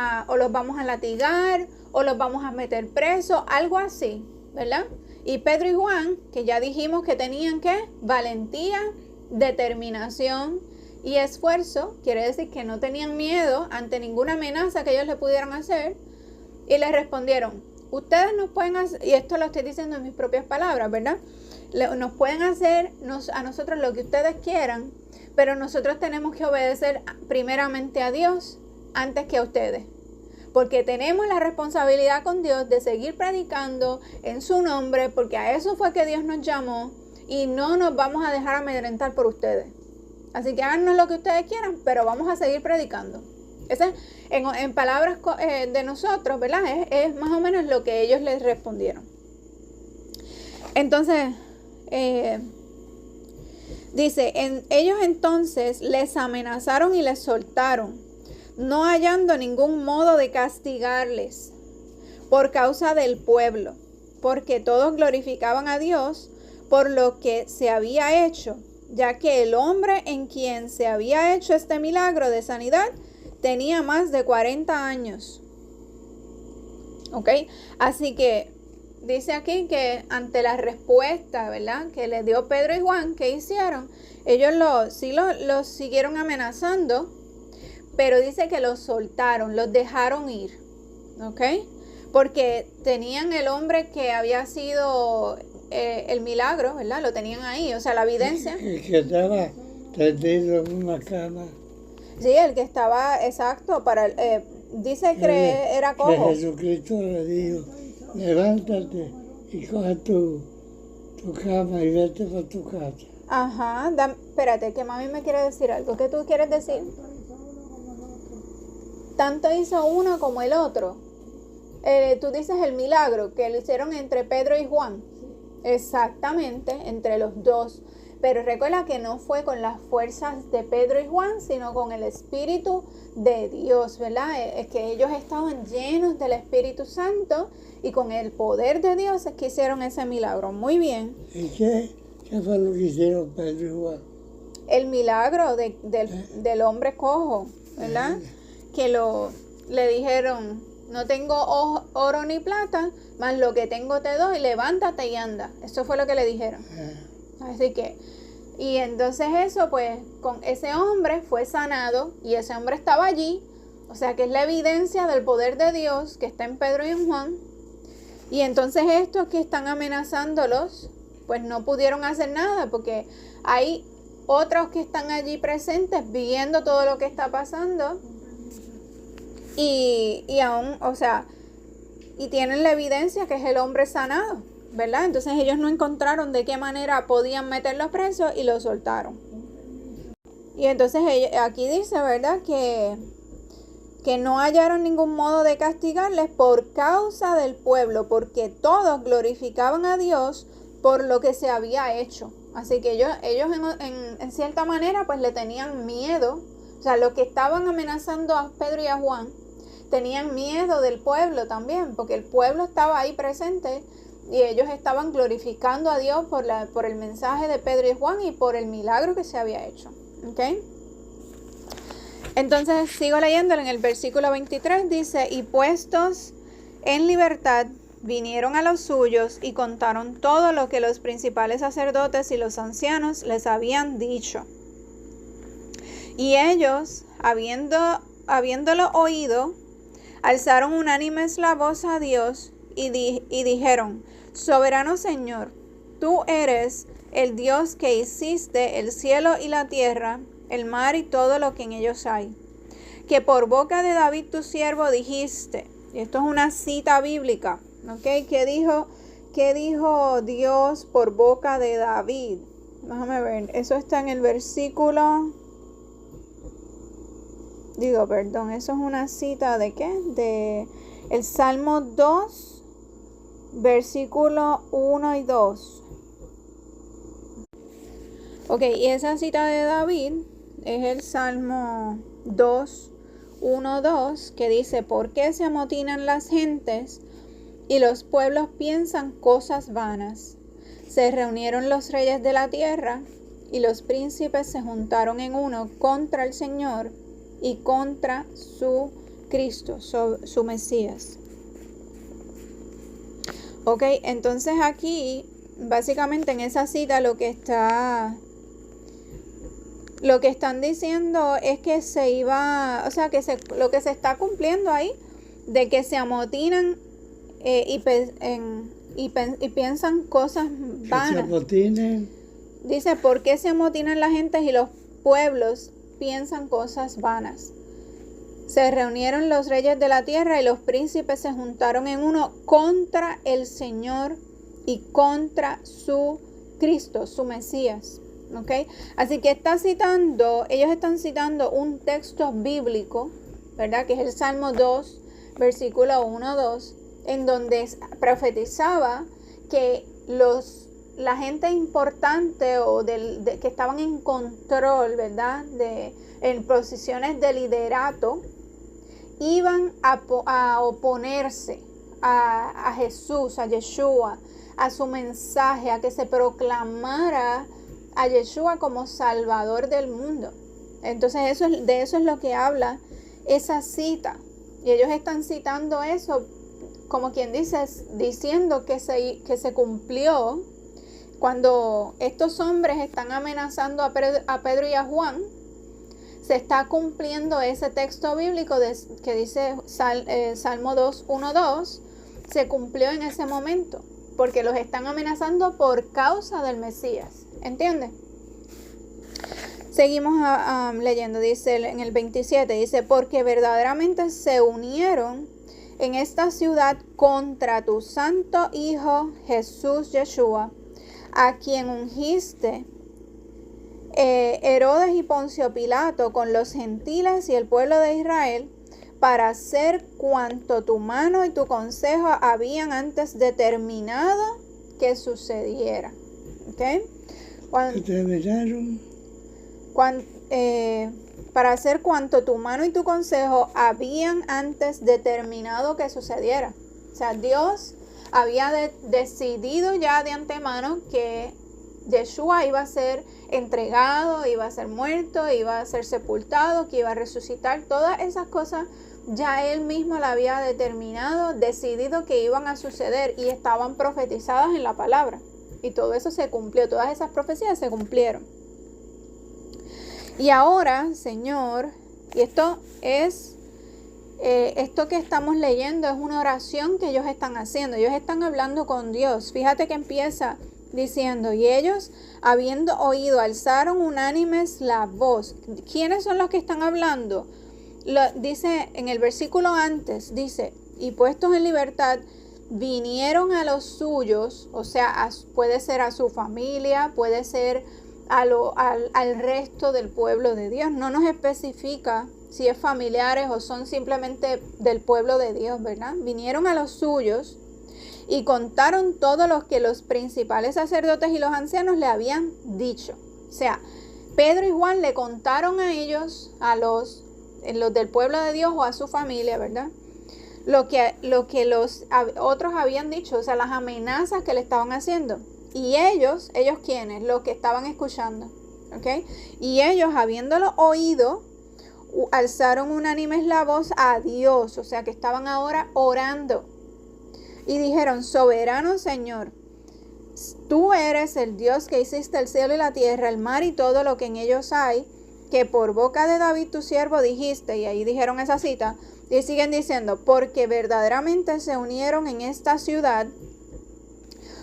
A: a latigar, o los vamos a meter presos, algo así, ¿verdad? Y Pedro y Juan, que ya dijimos que tenían ¿qué? Valentía, determinación y esfuerzo, quiere decir que no tenían miedo ante ninguna amenaza que ellos le pudieran hacer, y les respondieron, ustedes nos pueden hacer, y esto lo estoy diciendo en mis propias palabras, ¿verdad? Nos pueden hacer a nosotros lo que ustedes quieran, pero nosotros tenemos que obedecer primeramente a Dios antes que a ustedes. Porque tenemos la responsabilidad con Dios de seguir predicando en su nombre, porque a eso fue que Dios nos llamó y no nos vamos a dejar amedrentar por ustedes. Así que háganos lo que ustedes quieran, pero vamos a seguir predicando. Ese, en palabras de nosotros, ¿verdad? Es más o menos lo que ellos les respondieron. Entonces, dice, ellos entonces les amenazaron y les soltaron, no hallando ningún modo de castigarles por causa del pueblo, porque todos glorificaban a Dios por lo que se había hecho, ya que el hombre en quien se había hecho este milagro de sanidad tenía más de 40 años. ¿Ok? Así que dice aquí que ante la respuesta, ¿verdad?, que le dio Pedro y Juan, ¿qué hicieron? Ellos los siguieron amenazando, pero dice que los soltaron, los dejaron ir, ¿ok? Porque tenían el hombre que había sido el milagro, ¿verdad? Lo tenían ahí, o sea, la evidencia.
B: El que estaba tendido en una cama.
A: Sí, el que estaba, exacto, dice que era cojo.
B: Que Jesucristo le dijo, levántate y coge tu cama y vete por tu casa.
A: Ajá, espérate, que mami me quiere decir algo. ¿Qué tú quieres decir? Tanto hizo uno como el otro. Tú dices el milagro que lo hicieron entre Pedro y Juan. Exactamente, entre los dos. Pero recuerda que no fue con las fuerzas de Pedro y Juan, sino con el Espíritu de Dios, ¿verdad? Es que ellos estaban llenos del Espíritu Santo y con el poder de Dios es que hicieron ese milagro. Muy bien.
B: ¿Y qué fue lo que hicieron Pedro y Juan?
A: El milagro del hombre cojo, ¿verdad? Que le dijeron, no tengo oro ni plata, mas lo que tengo te doy, levántate y anda. Eso fue lo que le dijeron. Así que, y entonces eso, pues, con ese hombre fue sanado y ese hombre estaba allí. O sea que es la evidencia del poder de Dios que está en Pedro y en Juan. Y entonces estos que están amenazándolos, pues no pudieron hacer nada porque hay otros que están allí presentes viendo todo lo que está pasando. Y aún, o sea, y tienen la evidencia que es el hombre sanado, ¿verdad? Entonces ellos no encontraron de qué manera podían meterlos presos y los soltaron. Y entonces aquí dice, ¿verdad? Que no hallaron ningún modo de castigarles por causa del pueblo, porque todos glorificaban a Dios por lo que se había hecho. Así que ellos en cierta manera pues le tenían miedo. O sea, los que estaban amenazando a Pedro y a Juan tenían miedo del pueblo también, porque el pueblo estaba ahí presente y ellos estaban glorificando a Dios por el mensaje de Pedro y Juan y por el milagro que se había hecho. ¿Ok? Entonces sigo leyéndolo en el versículo 23, dice, y puestos en libertad vinieron a los suyos y contaron todo lo que los principales sacerdotes y los ancianos les habían dicho. Y ellos, habiéndolo oído, alzaron unánimes la voz a Dios y dijeron, Soberano Señor, tú eres el Dios que hiciste el cielo y la tierra, el mar y todo lo que en ellos hay, que por boca de David tu siervo dijiste, y esto es una cita bíblica, ¿ok? ¿Qué dijo Dios por boca de David? Déjame ver, eso está en el versículo... eso es una cita ¿de qué? De el Salmo 2, versículo 1 y 2. Ok, y esa cita de David es el Salmo 2, 1, 2, que dice, ¿por qué se amotinan las gentes y los pueblos piensan cosas vanas? Se reunieron los reyes de la tierra y los príncipes se juntaron en uno contra el Señor y contra su Cristo, su Mesías. Ok, entonces aquí, básicamente en esa cita lo que están diciendo es que se iba, o sea, lo que se está cumpliendo ahí, de que se amotinan y piensan cosas vanas.
B: Que se amotinen.
A: Dice, ¿por qué se amotinan las gentes y los pueblos piensan cosas vanas? Se reunieron los reyes de la tierra y los príncipes se juntaron en uno contra el Señor y contra su Cristo, su Mesías. ¿Ok? Así que ellos están citando un texto bíblico, ¿verdad? Que es el Salmo 2, versículo 1-2, en donde profetizaba que la gente importante o que estaban en control, ¿verdad? En posiciones de liderato, iban a oponerse a Jesús, a Yeshua, a su mensaje, a que se proclamara a Yeshua como Salvador del mundo. Entonces de eso es lo que habla esa cita. Y ellos están citando eso, como quien dice, diciendo que se cumplió cuando estos hombres están amenazando a Pedro y a Juan. Se está cumpliendo ese texto bíblico que dice Salmo 2, 1-2, se cumplió en ese momento, porque los están amenazando por causa del Mesías. ¿Entiendes? Seguimos leyendo, dice en el 27, dice, porque verdaderamente se unieron en esta ciudad contra tu santo Hijo Jesús Yeshua, a quien ungiste Herodes y Poncio Pilato con los gentiles y el pueblo de Israel, para hacer cuanto tu mano y tu consejo habían antes determinado que sucediera. ¿Ok? Para hacer cuanto tu mano y tu consejo habían antes determinado que sucediera. O sea, Dios había decidido ya de antemano que Yeshua iba a ser entregado, iba a ser muerto, iba a ser sepultado, que iba a resucitar. Todas esas cosas ya Él mismo la había determinado, decidido que iban a suceder y estaban profetizadas en la palabra. Y todo eso se cumplió, todas esas profecías se cumplieron. Y ahora, Señor, y esto que estamos leyendo es una oración que ellos están haciendo. Ellos están hablando con Dios. Fíjate que empieza diciendo, y ellos, habiendo oído, alzaron unánimes la voz. ¿Quiénes son los que están hablando? Dice en el versículo antes, dice, y puestos en libertad, vinieron a los suyos, o sea, puede ser a su familia, puede ser al resto del pueblo de Dios. No nos especifica si es familiares o son simplemente del pueblo de Dios, ¿verdad? Vinieron a los suyos y contaron todo lo que los principales sacerdotes y los ancianos le habían dicho. O sea, Pedro y Juan le contaron a ellos, a los del pueblo de Dios o a su familia, ¿verdad? Lo que los otros habían dicho, o sea, las amenazas que le estaban haciendo. Y ellos ¿quiénes? Los que estaban escuchando, ¿ok? Y ellos, habiéndolo oído, alzaron unánimes la voz a Dios, o sea, que estaban ahora orando. Y dijeron, soberano Señor, tú eres el Dios que hiciste el cielo y la tierra, el mar y todo lo que en ellos hay, que por boca de David tu siervo dijiste, y ahí dijeron esa cita, y siguen diciendo, porque verdaderamente se unieron en esta ciudad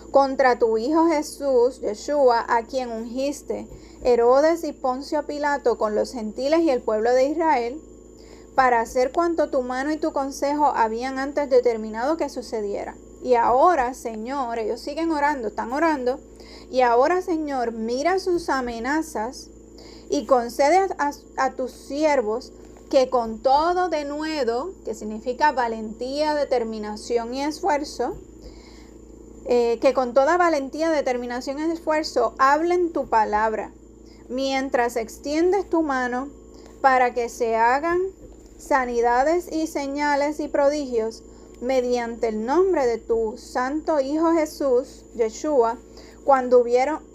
A: contra tu Hijo Jesús, Yeshua, a quien ungiste, Herodes y Poncio Pilato con los gentiles y el pueblo de Israel, para hacer cuanto tu mano y tu consejo habían antes determinado que sucediera. Y ahora, Señor, ellos siguen orando, están orando, y ahora, Señor, mira sus amenazas y concede a tus siervos que con todo denuedo, que significa valentía, determinación y esfuerzo, que con toda valentía, determinación y esfuerzo hablen tu palabra, mientras extiendes tu mano para que se hagan sanidades y señales y prodigios mediante el nombre de tu santo Hijo Jesús, Yeshua, Cuando hubieron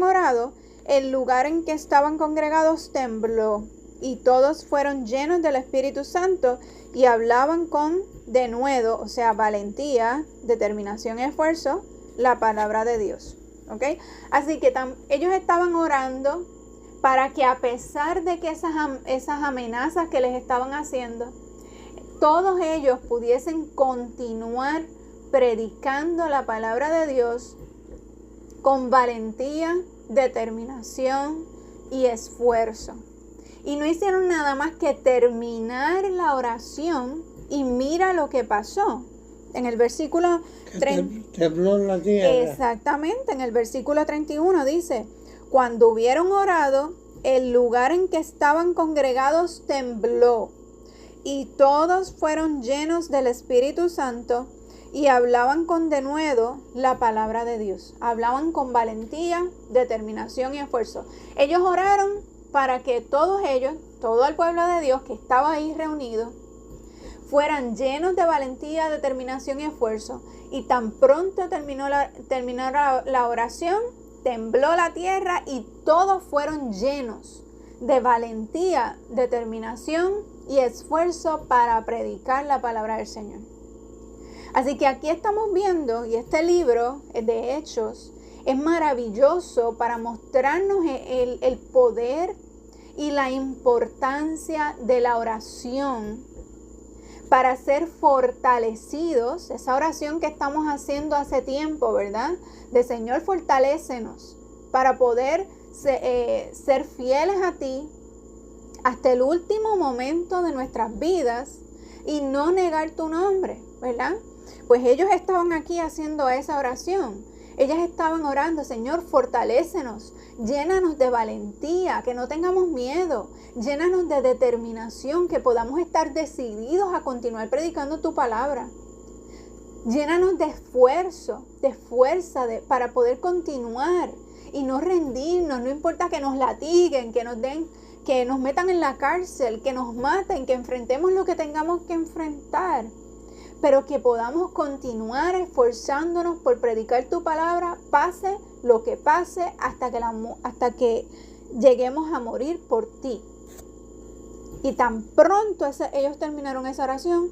A: orado, el lugar en que estaban congregados tembló, y todos fueron llenos del Espíritu Santo y hablaban con denuedo, o sea, valentía, determinación y esfuerzo, la palabra de Dios. ¿Ok? Así que ellos estaban orando para que, a pesar de que esas amenazas que les estaban haciendo, todos ellos pudiesen continuar predicando la palabra de Dios con valentía, determinación y esfuerzo. Y no hicieron nada más que terminar la oración, y mira lo que pasó. En el versículo 30,
B: tembló la tierra.
A: Exactamente, en el versículo 31 dice: cuando hubieron orado, el lugar en que estaban congregados tembló, y todos fueron llenos del Espíritu Santo y hablaban con denuedo la palabra de Dios. Hablaban con valentía, determinación y esfuerzo. Ellos oraron para que todos ellos, todo el pueblo de Dios que estaba ahí reunido, fueran llenos de valentía, determinación y esfuerzo. Y tan pronto terminó la oración, tembló la tierra y todos fueron llenos de valentía, determinación y esfuerzo para predicar la palabra del Señor. Así que aquí estamos viendo, y este libro de Hechos es maravilloso para mostrarnos el poder y la importancia de la oración para ser fortalecidos. Esa oración que estamos haciendo hace tiempo, ¿verdad? De Señor, fortalécenos para poder ser fieles a ti hasta el último momento de nuestras vidas y no negar tu nombre, ¿verdad? Pues ellos estaban aquí haciendo esa oración. Ellas estaban orando: Señor, fortalécenos, llénanos de valentía, que no tengamos miedo, llénanos de determinación, que podamos estar decididos a continuar predicando tu palabra. Llénanos de esfuerzo, de fuerza para poder continuar y no rendirnos. No importa que nos latiguen, que nos metan en la cárcel, que nos maten, que enfrentemos lo que tengamos que enfrentar, pero que podamos continuar esforzándonos por predicar tu palabra, pase lo que pase, hasta que lleguemos a morir por ti. Y tan pronto ellos terminaron esa oración,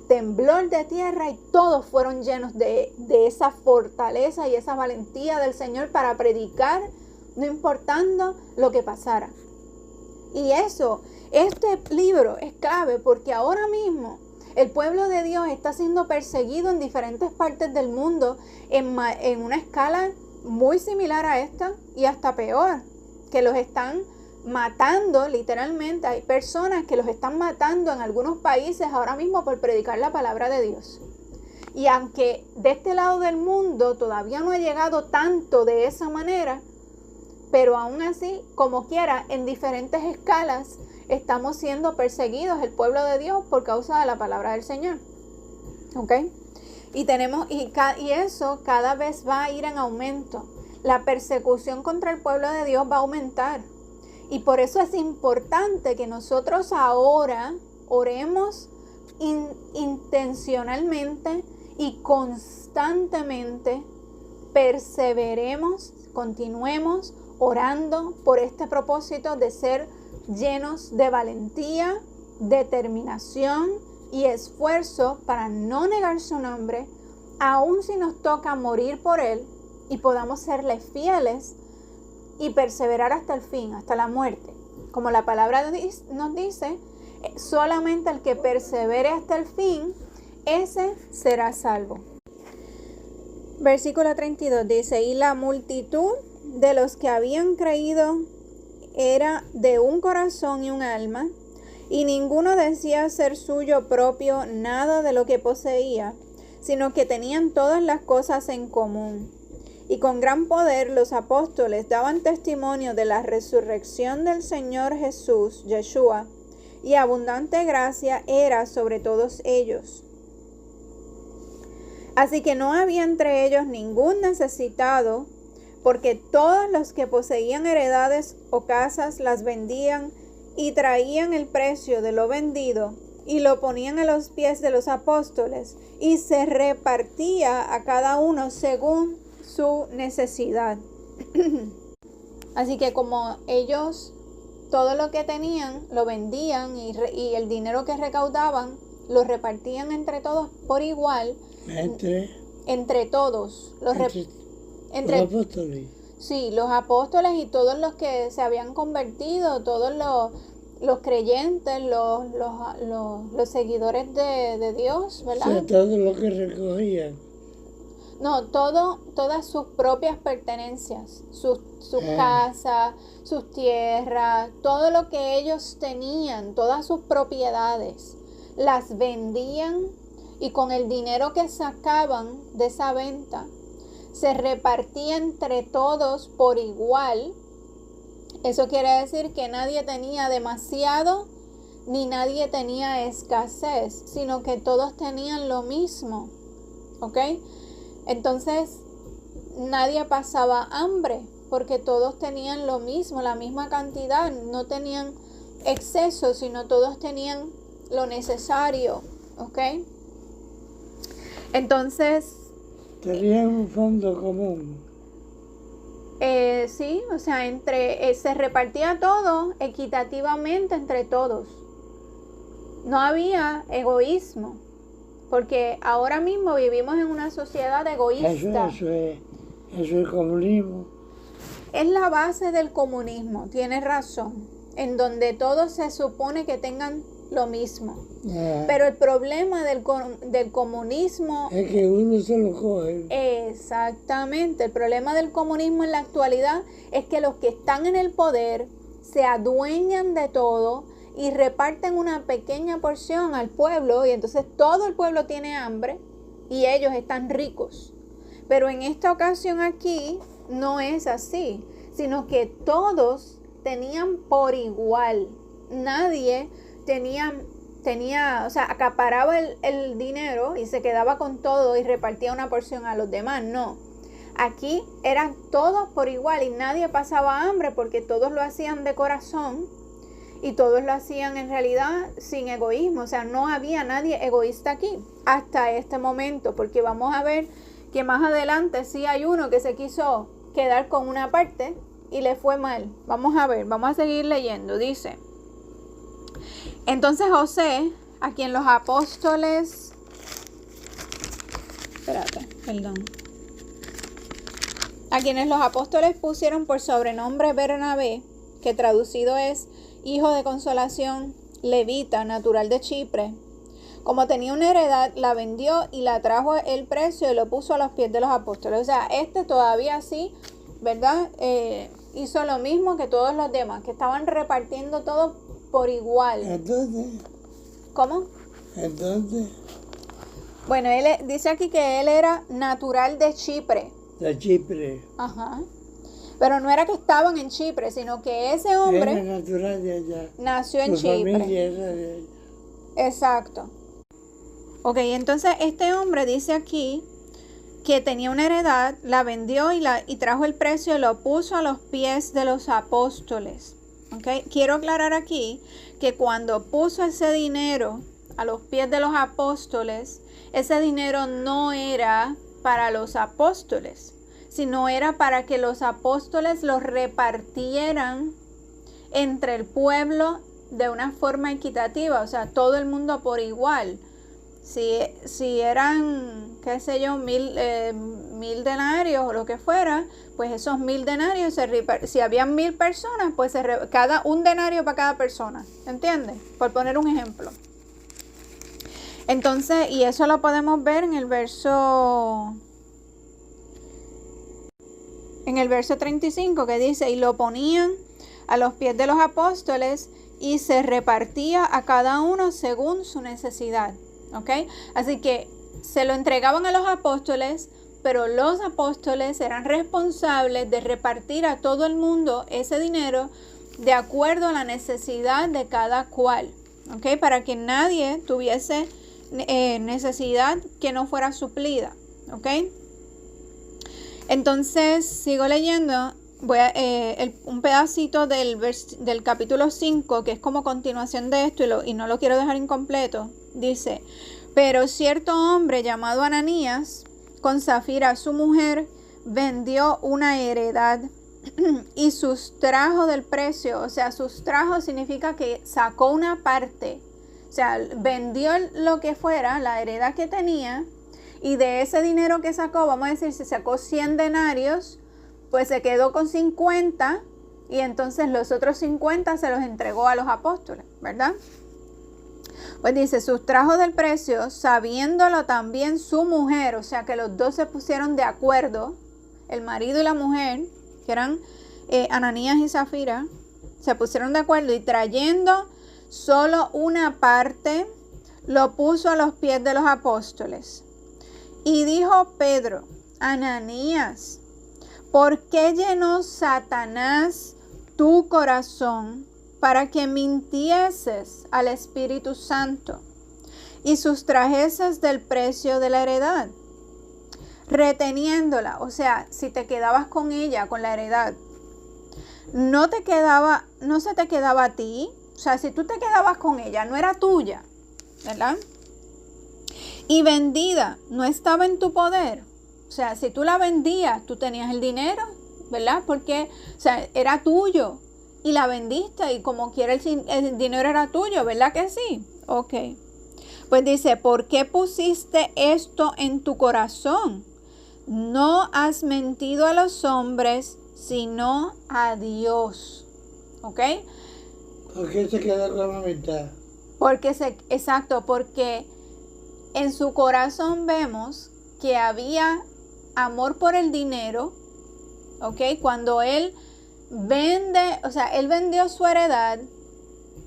A: tembló de tierra y todos fueron llenos de esa fortaleza y esa valentía del Señor para predicar, no importando lo que pasara. Y este libro es clave, porque ahora mismo el pueblo de Dios está siendo perseguido en diferentes partes del mundo en una escala muy similar a esta y hasta peor, que los están matando literalmente. Hay personas que los están matando en algunos países ahora mismo por predicar la palabra de Dios. Y aunque de este lado del mundo todavía no ha llegado tanto de esa manera, pero aún así, como quiera, en diferentes escalas, estamos siendo perseguidos el pueblo de Dios por causa de la palabra del Señor. ¿Ok? Y eso cada vez va a ir en aumento. La persecución contra el pueblo de Dios va a aumentar. Y por eso es importante que nosotros ahora oremos intencionalmente y constantemente, perseveremos, continuemos orando por este propósito de ser llenos de valentía, determinación y esfuerzo para no negar su nombre, aun si nos toca morir por él, y podamos serle fieles y perseverar hasta el fin, hasta la muerte. Como la palabra nos dice, solamente el que persevere hasta el fin, ese será salvo. Versículo 32 dice: y la multitud de los que habían creído era de un corazón y un alma, y ninguno decía ser suyo propio nada de lo que poseía, sino que tenían todas las cosas en común. Y con gran poder los apóstoles daban testimonio de la resurrección del Señor Jesús, Yeshua, y abundante gracia era sobre todos ellos. Así que no había entre ellos ningún necesitado, porque todos los que poseían heredades o casas las vendían y traían el precio de lo vendido y lo ponían a los pies de los apóstoles y se repartía a cada uno según su necesidad. Así que como ellos todo lo que tenían lo vendían y el dinero que recaudaban lo repartían entre todos por igual. Entre todos. Los
B: apóstoles.
A: Sí, los apóstoles y todos los que se habían convertido, todos los creyentes, los seguidores de Dios, ¿verdad?
B: O sea, todo lo que recogían.
A: No, todas sus propias pertenencias, sus casas, sus tierras, todo lo que ellos tenían, todas sus propiedades, las vendían y con el dinero que sacaban de esa venta, se repartía entre todos por igual. Eso quiere decir que nadie tenía demasiado ni nadie tenía escasez, sino que todos tenían lo mismo, ¿ok? Entonces, nadie pasaba hambre porque todos tenían lo mismo, la misma cantidad, no tenían exceso, sino todos tenían lo necesario, ¿ok? Entonces,
B: tenían un fondo común.
A: Sí, o sea, se repartía todo equitativamente entre todos. No había egoísmo, porque ahora mismo vivimos en una sociedad egoísta.
B: Eso es comunismo.
A: Es la base del comunismo, tienes razón, en donde todos se supone que tengan lo mismo. Pero el problema del comunismo
B: es que uno se lo coge.
A: Exactamente. El problema del comunismo en la actualidad es que los que están en el poder se adueñan de todo y reparten una pequeña porción al pueblo y entonces todo el pueblo tiene hambre y ellos están ricos. Pero en esta ocasión aquí no es así, sino que todos tenían por igual. Nadie tenía, o sea, acaparaba el dinero y se quedaba con todo y repartía una porción a los demás. No, aquí eran todos por igual y nadie pasaba hambre porque todos lo hacían de corazón y todos lo hacían en realidad sin egoísmo. O sea, no había nadie egoísta aquí hasta este momento, porque vamos a ver que más adelante sí hay uno que se quiso quedar con una parte y le fue mal. Vamos a ver, vamos a seguir leyendo. Dice: entonces José, a quien los apóstoles, a quienes los apóstoles pusieron por sobrenombre Bernabé, que traducido es hijo de consolación, levita, natural de Chipre, como tenía una heredad, la vendió y la trajo el precio y lo puso a los pies de los apóstoles. O sea, todavía sí, ¿verdad? Hizo lo mismo que todos los demás, que estaban repartiendo todo por igual.
B: Entonces,
A: ¿cómo?
B: Entonces,
A: bueno, él dice aquí que él era natural de Chipre.
B: De Chipre.
A: Ajá. Pero no era que estaban en Chipre, sino que ese hombre
B: era natural de allá.
A: Nació en
B: Su
A: Chipre.
B: familia era de allá.
A: Exacto. Ok, entonces este hombre dice aquí que tenía una heredad, la vendió y trajo el precio y lo puso a los pies de los apóstoles. Okay. Quiero aclarar aquí que cuando puso ese dinero a los pies de los apóstoles, ese dinero no era para los apóstoles, sino era para que los apóstoles los repartieran entre el pueblo de una forma equitativa, o sea, todo el mundo por igual. Si eran, qué sé yo, 1000 denarios o lo que fuera, pues esos 1000 denarios, si habían 1000 personas, pues un denario para cada persona, ¿entiendes? Por poner un ejemplo. Entonces, y eso lo podemos ver en el verso 35, que dice: y lo ponían a los pies de los apóstoles y se repartía a cada uno según su necesidad. ¿Ok? Así que se lo entregaban a los apóstoles, pero los apóstoles eran responsables de repartir a todo el mundo ese dinero de acuerdo a la necesidad de cada cual. ¿Ok? Para que nadie tuviese necesidad que no fuera suplida. ¿Ok? Entonces, sigo leyendo. un pedacito del capítulo 5, que es como continuación de esto, y no lo quiero dejar incompleto. Dice: pero cierto hombre llamado Ananías, con Safira su mujer, vendió una heredad y sustrajo del precio. O sea, sustrajo significa que sacó una parte. O sea, vendió lo que fuera, la heredad que tenía, y de ese dinero que sacó, vamos a decir, si sacó 100 denarios, pues se quedó con 50, y entonces los otros 50 se los entregó a los apóstoles, ¿verdad? Pues dice: sustrajo del precio, sabiéndolo también su mujer. O sea que los dos se pusieron de acuerdo, el marido y la mujer, que eran Ananías y Safira, se pusieron de acuerdo, y trayendo solo una parte, lo puso a los pies de los apóstoles. Y dijo Pedro: Ananías, ¿por qué llenó Satanás tu corazón para que mintieses al Espíritu Santo y sustrajeses del precio de la heredad, reteniéndola? O sea, si te quedabas con ella, con la heredad, no se te quedaba a ti. O sea, si tú te quedabas con ella, no era tuya, ¿verdad? Y vendida, no estaba en tu poder. O sea, si tú la vendías, tú tenías el dinero, ¿verdad? Porque, o sea, era tuyo y la vendiste, y como quiera el dinero era tuyo, ¿verdad que sí? Ok. Pues dice: ¿por qué pusiste esto en tu corazón? No has mentido a los hombres, sino a Dios. ¿Ok?
B: ¿Por qué se quedó con la mitad?
A: Porque en su corazón vemos que había amor por el dinero, ¿ok? Cuando él él vendió su heredad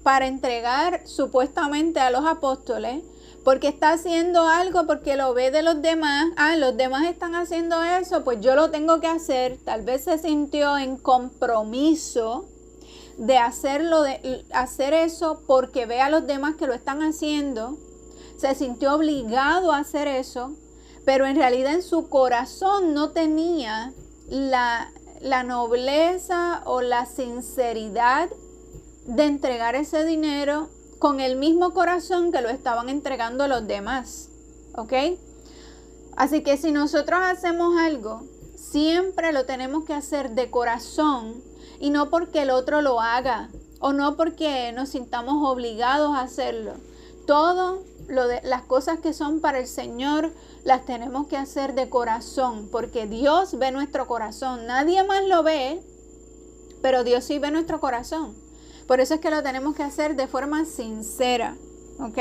A: para entregar supuestamente a los apóstoles, porque está haciendo algo, porque lo ve de los demás. Los demás están haciendo eso, pues yo lo tengo que hacer. Tal vez se sintió en compromiso de hacer eso porque ve a los demás que lo están haciendo. Se sintió obligado a hacer eso, pero en realidad en su corazón no tenía la nobleza o la sinceridad de entregar ese dinero con el mismo corazón que lo estaban entregando los demás. ¿Ok? Así que si nosotros hacemos algo, siempre lo tenemos que hacer de corazón, y no porque el otro lo haga, o no porque nos sintamos obligados a hacerlo. Todo las cosas que son para el Señor las tenemos que hacer de corazón, porque Dios ve nuestro corazón. Nadie más lo ve, pero Dios sí ve nuestro corazón. Por eso es que lo tenemos que hacer de forma sincera, ¿ok?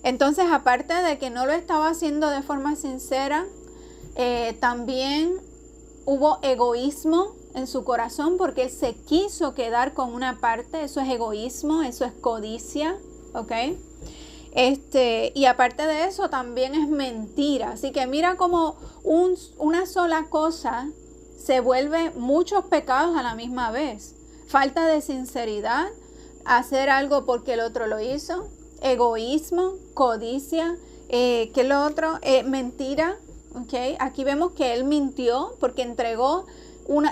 A: Entonces, aparte de que no lo estaba haciendo de forma sincera, también hubo egoísmo en su corazón, porque él se quiso quedar con una parte. Eso es egoísmo, eso es codicia, ¿ok? Y aparte de eso, también es mentira. Así que mira cómo una sola cosa se vuelve muchos pecados a la misma vez. Falta de sinceridad, hacer algo porque el otro lo hizo, egoísmo, codicia, ¿qué es lo otro? Mentira, ¿ok? Aquí vemos que él mintió porque entregó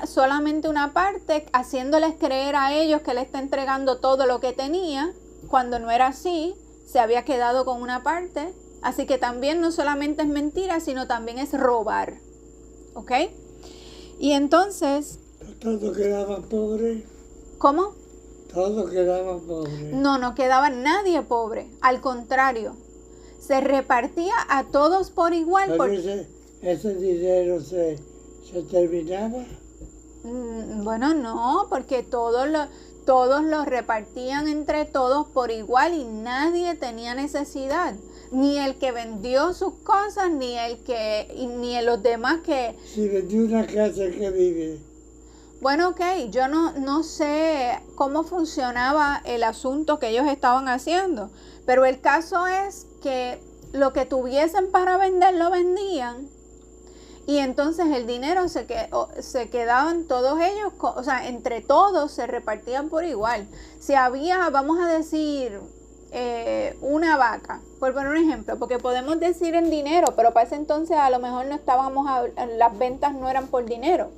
A: solamente una parte, haciéndoles creer a ellos que le está entregando todo lo que tenía, cuando no era así. Se había quedado con una parte. Así que también no solamente es mentira, sino también es robar. ¿Ok? Y entonces...
B: ¿Todos quedaban pobres?
A: ¿Cómo?
B: Todos quedaban pobres.
A: No quedaba nadie pobre. Al contrario, se repartía a todos por igual.
B: Pero ese dinero se terminaba.
A: Bueno, no, porque todos los repartían entre todos por igual, y nadie tenía necesidad. Ni el que vendió sus cosas, ni los demás que...
B: Si vendió una casa, que vive.
A: Bueno, ok, yo no sé cómo funcionaba el asunto que ellos estaban haciendo, pero el caso es que lo que tuviesen para vender lo vendían, y entonces el dinero se quedaban todos ellos, o sea, entre todos se repartían por igual. Si había, vamos a decir, una vaca, por poner un ejemplo, porque podemos decir en dinero, pero para ese entonces a lo mejor las ventas no eran por dinero.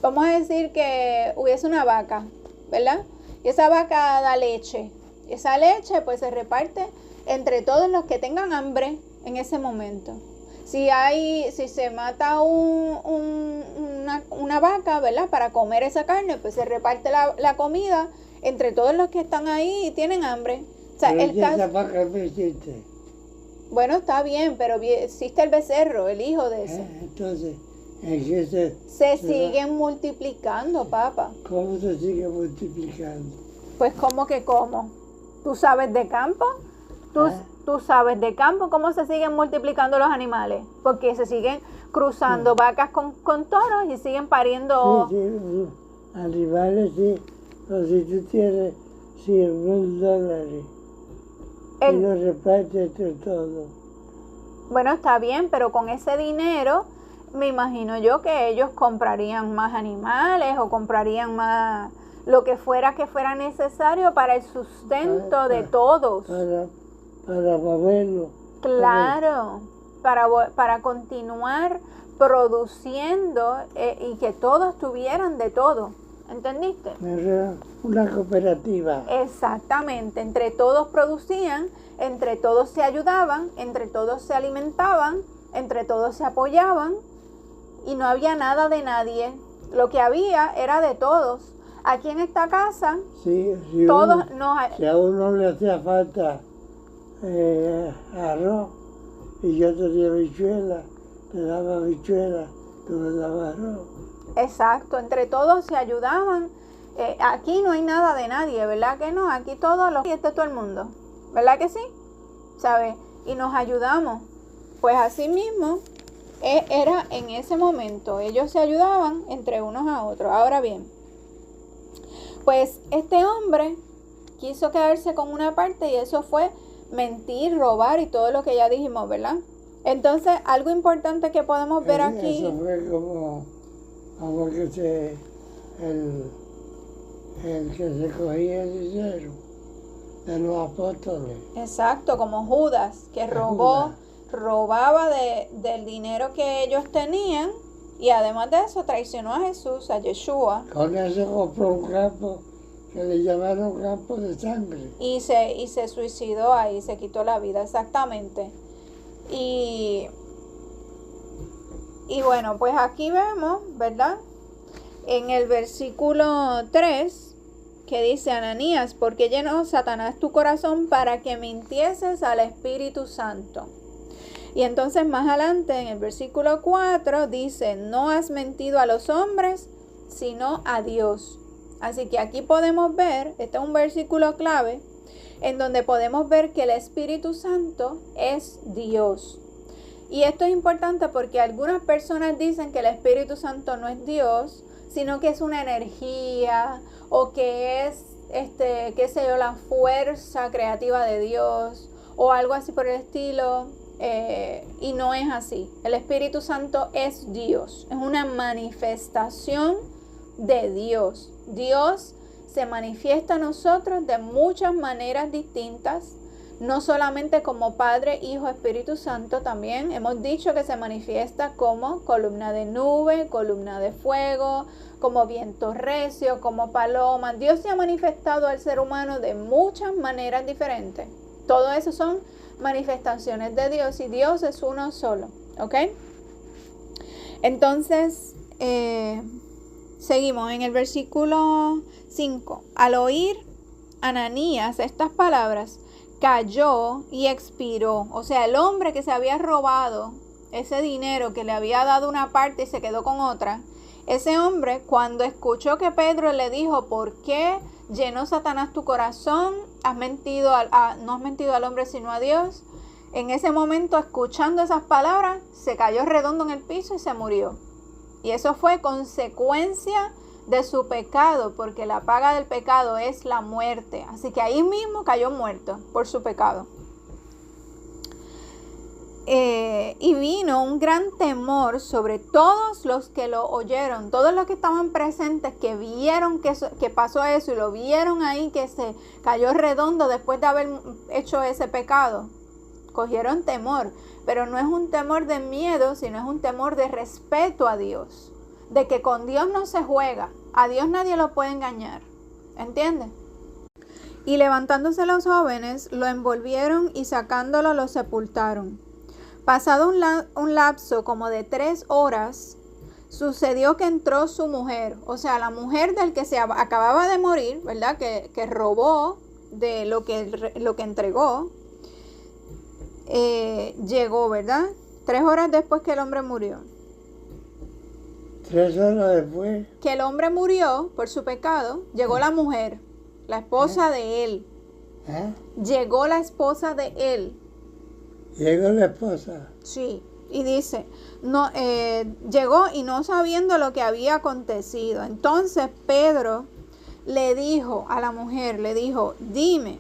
A: vamos a decir que hubiese una vaca, ¿verdad? Y esa vaca da leche. Esa leche pues se reparte entre todos los que tengan hambre en ese momento. Si se mata una vaca, ¿verdad? Para comer esa carne, pues se reparte la comida entre todos los que están ahí y tienen hambre. O sea,
B: pero esa vaca no existe.
A: Bueno, está bien, pero existe el becerro, el hijo de ese.
B: Entonces, ¿en qué
A: se siguen multiplicando, papá?
B: ¿Cómo se sigue multiplicando?
A: Pues, ¿cómo que cómo? ¿Tú sabes de campo? ¿Tú sabes de campo cómo se siguen multiplicando los animales? Porque se siguen cruzando vacas con toros y siguen pariendo...
B: Sí, animales sí. Pero si tú tienes $100,000 y lo repartes entre todos.
A: Bueno, está bien, pero con ese dinero me imagino yo que ellos comprarían más animales o comprarían más lo que fuera necesario para el sustento de todos.
B: Para moverlo.
A: Claro, para continuar produciendo y que todos tuvieran de todo. ¿Entendiste?
B: Una cooperativa.
A: Exactamente, entre todos producían, entre todos se ayudaban, entre todos se alimentaban, entre todos se apoyaban y no había nada de nadie. Lo que había era de todos. Aquí en esta casa,
B: sí, si a uno le hacía falta arroz y yo tenía habichuela, te daba habichuela, tú me dabas arroz.
A: Exacto, entre todos se ayudaban. Aquí no hay nada de nadie, ¿verdad que no? Aquí todos los... Y todo el mundo, ¿verdad que sí? ¿Sabes? Y nos ayudamos. Pues así mismo era en ese momento. Ellos se ayudaban entre unos a otros. Ahora bien, pues este hombre quiso quedarse con una parte y eso fue mentir, robar y todo lo que ya dijimos, ¿verdad? Entonces, algo importante que podemos ver aquí...
B: Eso fue como que el que se cogía el dinero de los apóstoles.
A: Exacto, como Judas, que robaba del dinero que ellos tenían y además de eso traicionó a Jesús, a Yeshua.
B: Con eso compró un campo que le llamaron campo de sangre.
A: Y se suicidó ahí, se quitó la vida, exactamente. Y bueno, pues aquí vemos, ¿verdad? En el versículo 3, que dice: Ananías, ¿por qué llenó Satanás tu corazón para que mintieses al Espíritu Santo? Y entonces más adelante, en el versículo 4, dice: no has mentido a los hombres, sino a Dios. Así que aquí podemos ver, este es un versículo clave, en donde podemos ver que el Espíritu Santo es Dios. Y esto es importante porque algunas personas dicen que el Espíritu Santo no es Dios, sino que es una energía o que es, qué sé yo, la fuerza creativa de Dios o algo así por el estilo. Y no es así. El Espíritu Santo es Dios, es una manifestación de Dios. Dios se manifiesta a nosotros de muchas maneras distintas. No solamente como Padre, Hijo, Espíritu Santo, también hemos dicho que se manifiesta como columna de nube, columna de fuego, como viento recio, como paloma. Dios se ha manifestado al ser humano de muchas maneras diferentes. Todo eso son manifestaciones de Dios y Dios es uno solo, ¿ok? Entonces, seguimos en el versículo 5. Al oír Ananías estas palabras, cayó y expiró. O sea, el hombre que se había robado ese dinero, que le había dado una parte y se quedó con otra, ese hombre, cuando escuchó que Pedro le dijo: ¿por qué llenó Satanás tu corazón? No has mentido al hombre sino a Dios. En ese momento, escuchando esas palabras, se cayó redondo en el piso y se murió. Y eso fue consecuencia de su pecado, porque la paga del pecado es la muerte. Así que ahí mismo cayó muerto por su pecado. Y vino un gran temor sobre todos los que lo oyeron, todos los que estaban presentes, que vieron que pasó eso y lo vieron ahí, que se cayó redondo después de haber hecho ese pecado. Cogieron temor, pero no es un temor de miedo, sino es un temor de respeto a Dios, de que con Dios no se juega. A Dios nadie lo puede engañar. ¿Entiendes? Y levantándose los jóvenes, lo envolvieron y sacándolo lo sepultaron. Pasado un lapso como de 3 horas, sucedió que entró su mujer, o sea, la mujer del que se acababa de morir, ¿verdad? Que robó de lo que entregó, llegó, ¿verdad? 3 horas después que el hombre murió.
B: 3 horas después.
A: Que el hombre murió por su pecado, llegó la mujer, la esposa de él. Llegó la esposa de él.
B: Llegó la esposa.
A: Sí, y dice, no, llegó y no sabiendo lo que había acontecido. Entonces Pedro le dijo a la mujer, le dijo, dime,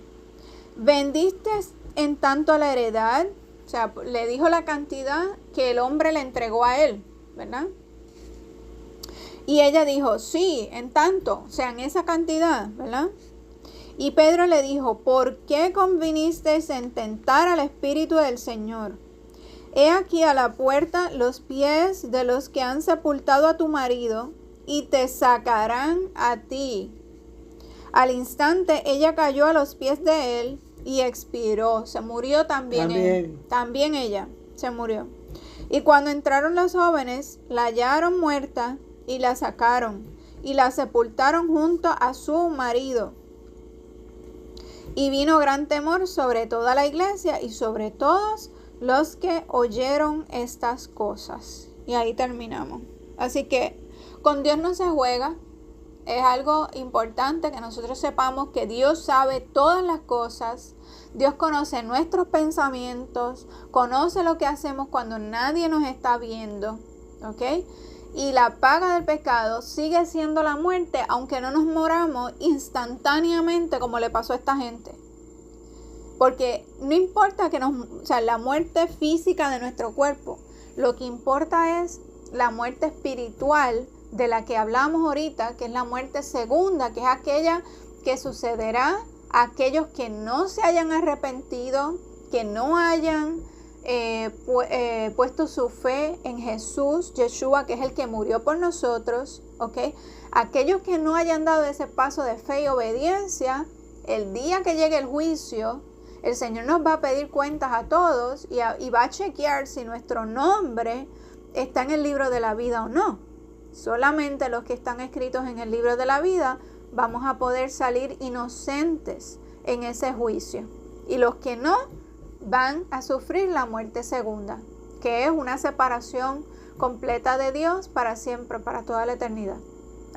A: ¿vendiste en tanto la heredad? O sea, le dijo la cantidad que el hombre le entregó a él, ¿verdad? Y ella dijo, sí, en tanto, o sea, en esa cantidad, ¿verdad? Y Pedro le dijo, ¿por qué convinisteis en tentar al Espíritu del Señor? He aquí a la puerta los pies de los que han sepultado a tu marido y te sacarán a ti. Al instante ella cayó a los pies de él y expiró. Se murió también ella se murió. Y cuando entraron los jóvenes, la hallaron muerta y la sacaron y la sepultaron junto a su marido. Y vino gran temor sobre toda la iglesia y sobre todos los que oyeron estas cosas. Y ahí terminamos. Así que con Dios no se juega. Es algo importante que nosotros sepamos que Dios sabe todas las cosas. Dios conoce nuestros pensamientos, conoce lo que hacemos cuando nadie nos está viendo, ¿ok? Y la paga del pecado sigue siendo la muerte, aunque no nos moramos instantáneamente como le pasó a esta gente. Porque no importa la muerte física de nuestro cuerpo, lo que importa es la muerte espiritual de la que hablamos ahorita, que es la muerte segunda, que es aquella que sucederá a aquellos que no se hayan arrepentido, que no hayan puesto su fe en Jesús, Yeshua, que es el que murió por nosotros, ¿ok? Aquellos que no hayan dado ese paso de fe y obediencia, el día que llegue el juicio, el Señor nos va a pedir cuentas a todos y va a chequear si nuestro nombre está en el libro de la vida o no. Solamente los que están escritos en el libro de la vida vamos a poder salir inocentes en ese juicio. Y los que no, van a sufrir la muerte segunda, que es una separación completa de Dios para siempre, para toda la eternidad.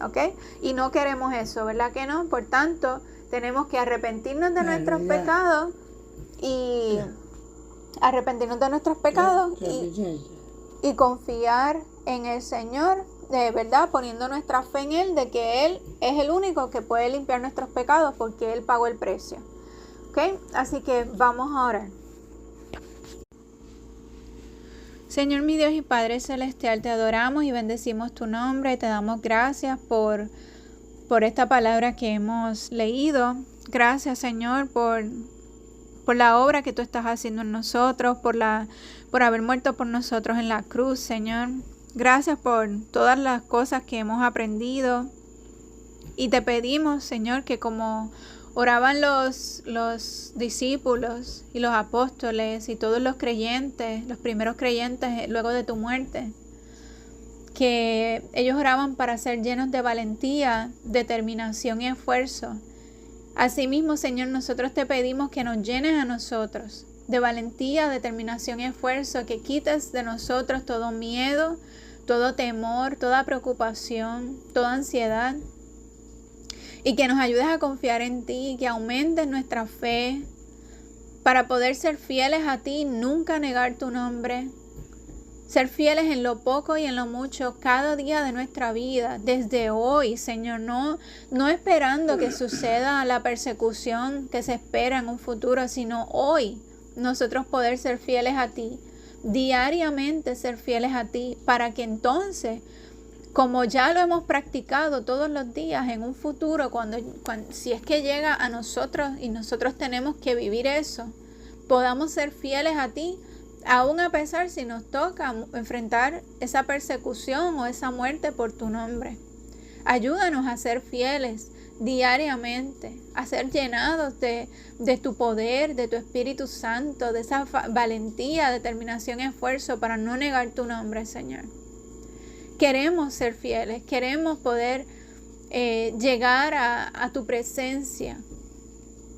A: ¿Ok? Y no queremos eso, ¿verdad que no? Por tanto, tenemos que arrepentirnos de nuestros pecados y y confiar en el Señor, de verdad, poniendo nuestra fe en Él, de que Él es el único que puede limpiar nuestros pecados porque Él pagó el precio. ¿Ok? Así que vamos a orar. Señor mi Dios y Padre Celestial, te adoramos y bendecimos tu nombre. Te damos gracias por esta palabra que hemos leído. Gracias, Señor, por la obra que tú estás haciendo en nosotros, por haber muerto por nosotros en la cruz, Señor. Gracias por todas las cosas que hemos aprendido. Y te pedimos, Señor, que como oraban los discípulos y los apóstoles y todos los creyentes, los primeros creyentes luego de tu muerte, que ellos oraban para ser llenos de valentía, determinación y esfuerzo. Asimismo, Señor, nosotros te pedimos que nos llenes a nosotros de valentía, determinación y esfuerzo, que quites de nosotros todo miedo, todo temor, toda preocupación, toda ansiedad, y que nos ayudes a confiar en ti, que aumentes nuestra fe para poder ser fieles a ti, nunca negar tu nombre, ser fieles en lo poco y en lo mucho cada día de nuestra vida, desde hoy, Señor, no esperando que suceda la persecución que se espera en un futuro, sino hoy nosotros poder ser fieles a ti, diariamente ser fieles a ti, para que entonces, como ya lo hemos practicado todos los días, en un futuro, si es que llega a nosotros y nosotros tenemos que vivir eso, podamos ser fieles a ti Aún a pesar si nos toca enfrentar esa persecución o esa muerte por tu nombre. Ayúdanos a ser fieles diariamente, a ser llenados de tu poder, de tu Espíritu Santo, de esa valentía, determinación y esfuerzo para no negar tu nombre, Señor. Queremos ser fieles, queremos poder llegar a tu presencia.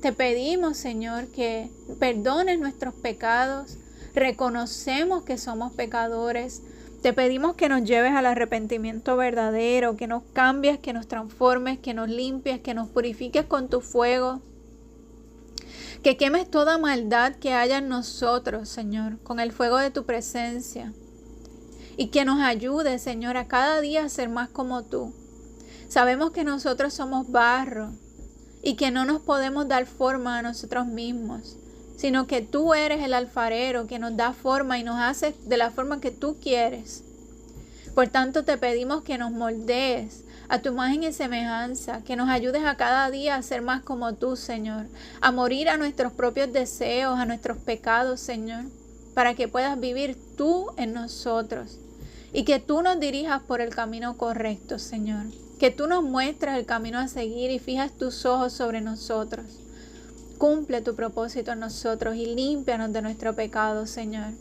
A: Te pedimos, Señor, que perdones nuestros pecados. Reconocemos que somos pecadores. Te pedimos que nos lleves al arrepentimiento verdadero, que nos cambies, que nos transformes, que nos limpies, que nos purifiques con tu fuego. Que quemes toda maldad que haya en nosotros, Señor, con el fuego de tu presencia. Y que nos ayude, Señor, a cada día a ser más como tú. Sabemos que nosotros somos barro y que no nos podemos dar forma a nosotros mismos, sino que tú eres el alfarero que nos da forma y nos hace de la forma que tú quieres. Por tanto, te pedimos que nos moldees a tu imagen y semejanza, que nos ayudes a cada día a ser más como tú, Señor, a morir a nuestros propios deseos, a nuestros pecados, Señor, para que puedas vivir tú en nosotros y que tú nos dirijas por el camino correcto, Señor, que tú nos muestres el camino a seguir y fijas tus ojos sobre nosotros. Cumple tu propósito en nosotros y límpianos de nuestro pecado, Señor.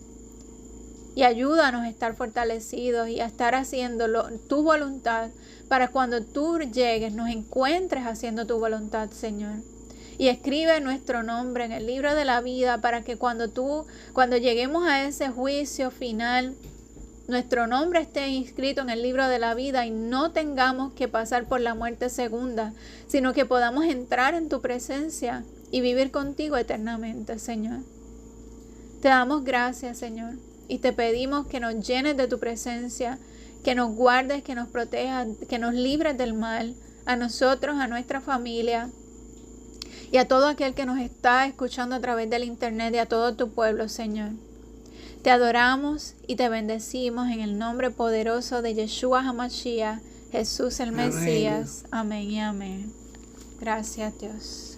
A: Y ayúdanos a estar fortalecidos y a estar haciendo tu voluntad para cuando tú llegues nos encuentres haciendo tu voluntad, Señor. Y escribe nuestro nombre en el libro de la vida para que cuando lleguemos a ese juicio final, nuestro nombre esté inscrito en el libro de la vida y no tengamos que pasar por la muerte segunda, sino que podamos entrar en tu presencia y vivir contigo eternamente, Señor. Te damos gracias, Señor, y te pedimos que nos llenes de tu presencia, que nos guardes, que nos protejas, que nos libres del mal, a nosotros, a nuestra familia y a todo aquel que nos está escuchando a través del internet y a todo tu pueblo, Señor. Te adoramos y te bendecimos en el nombre poderoso de Yeshua HaMashiach, Jesús el Mesías. Amén y amén. Gracias, Dios.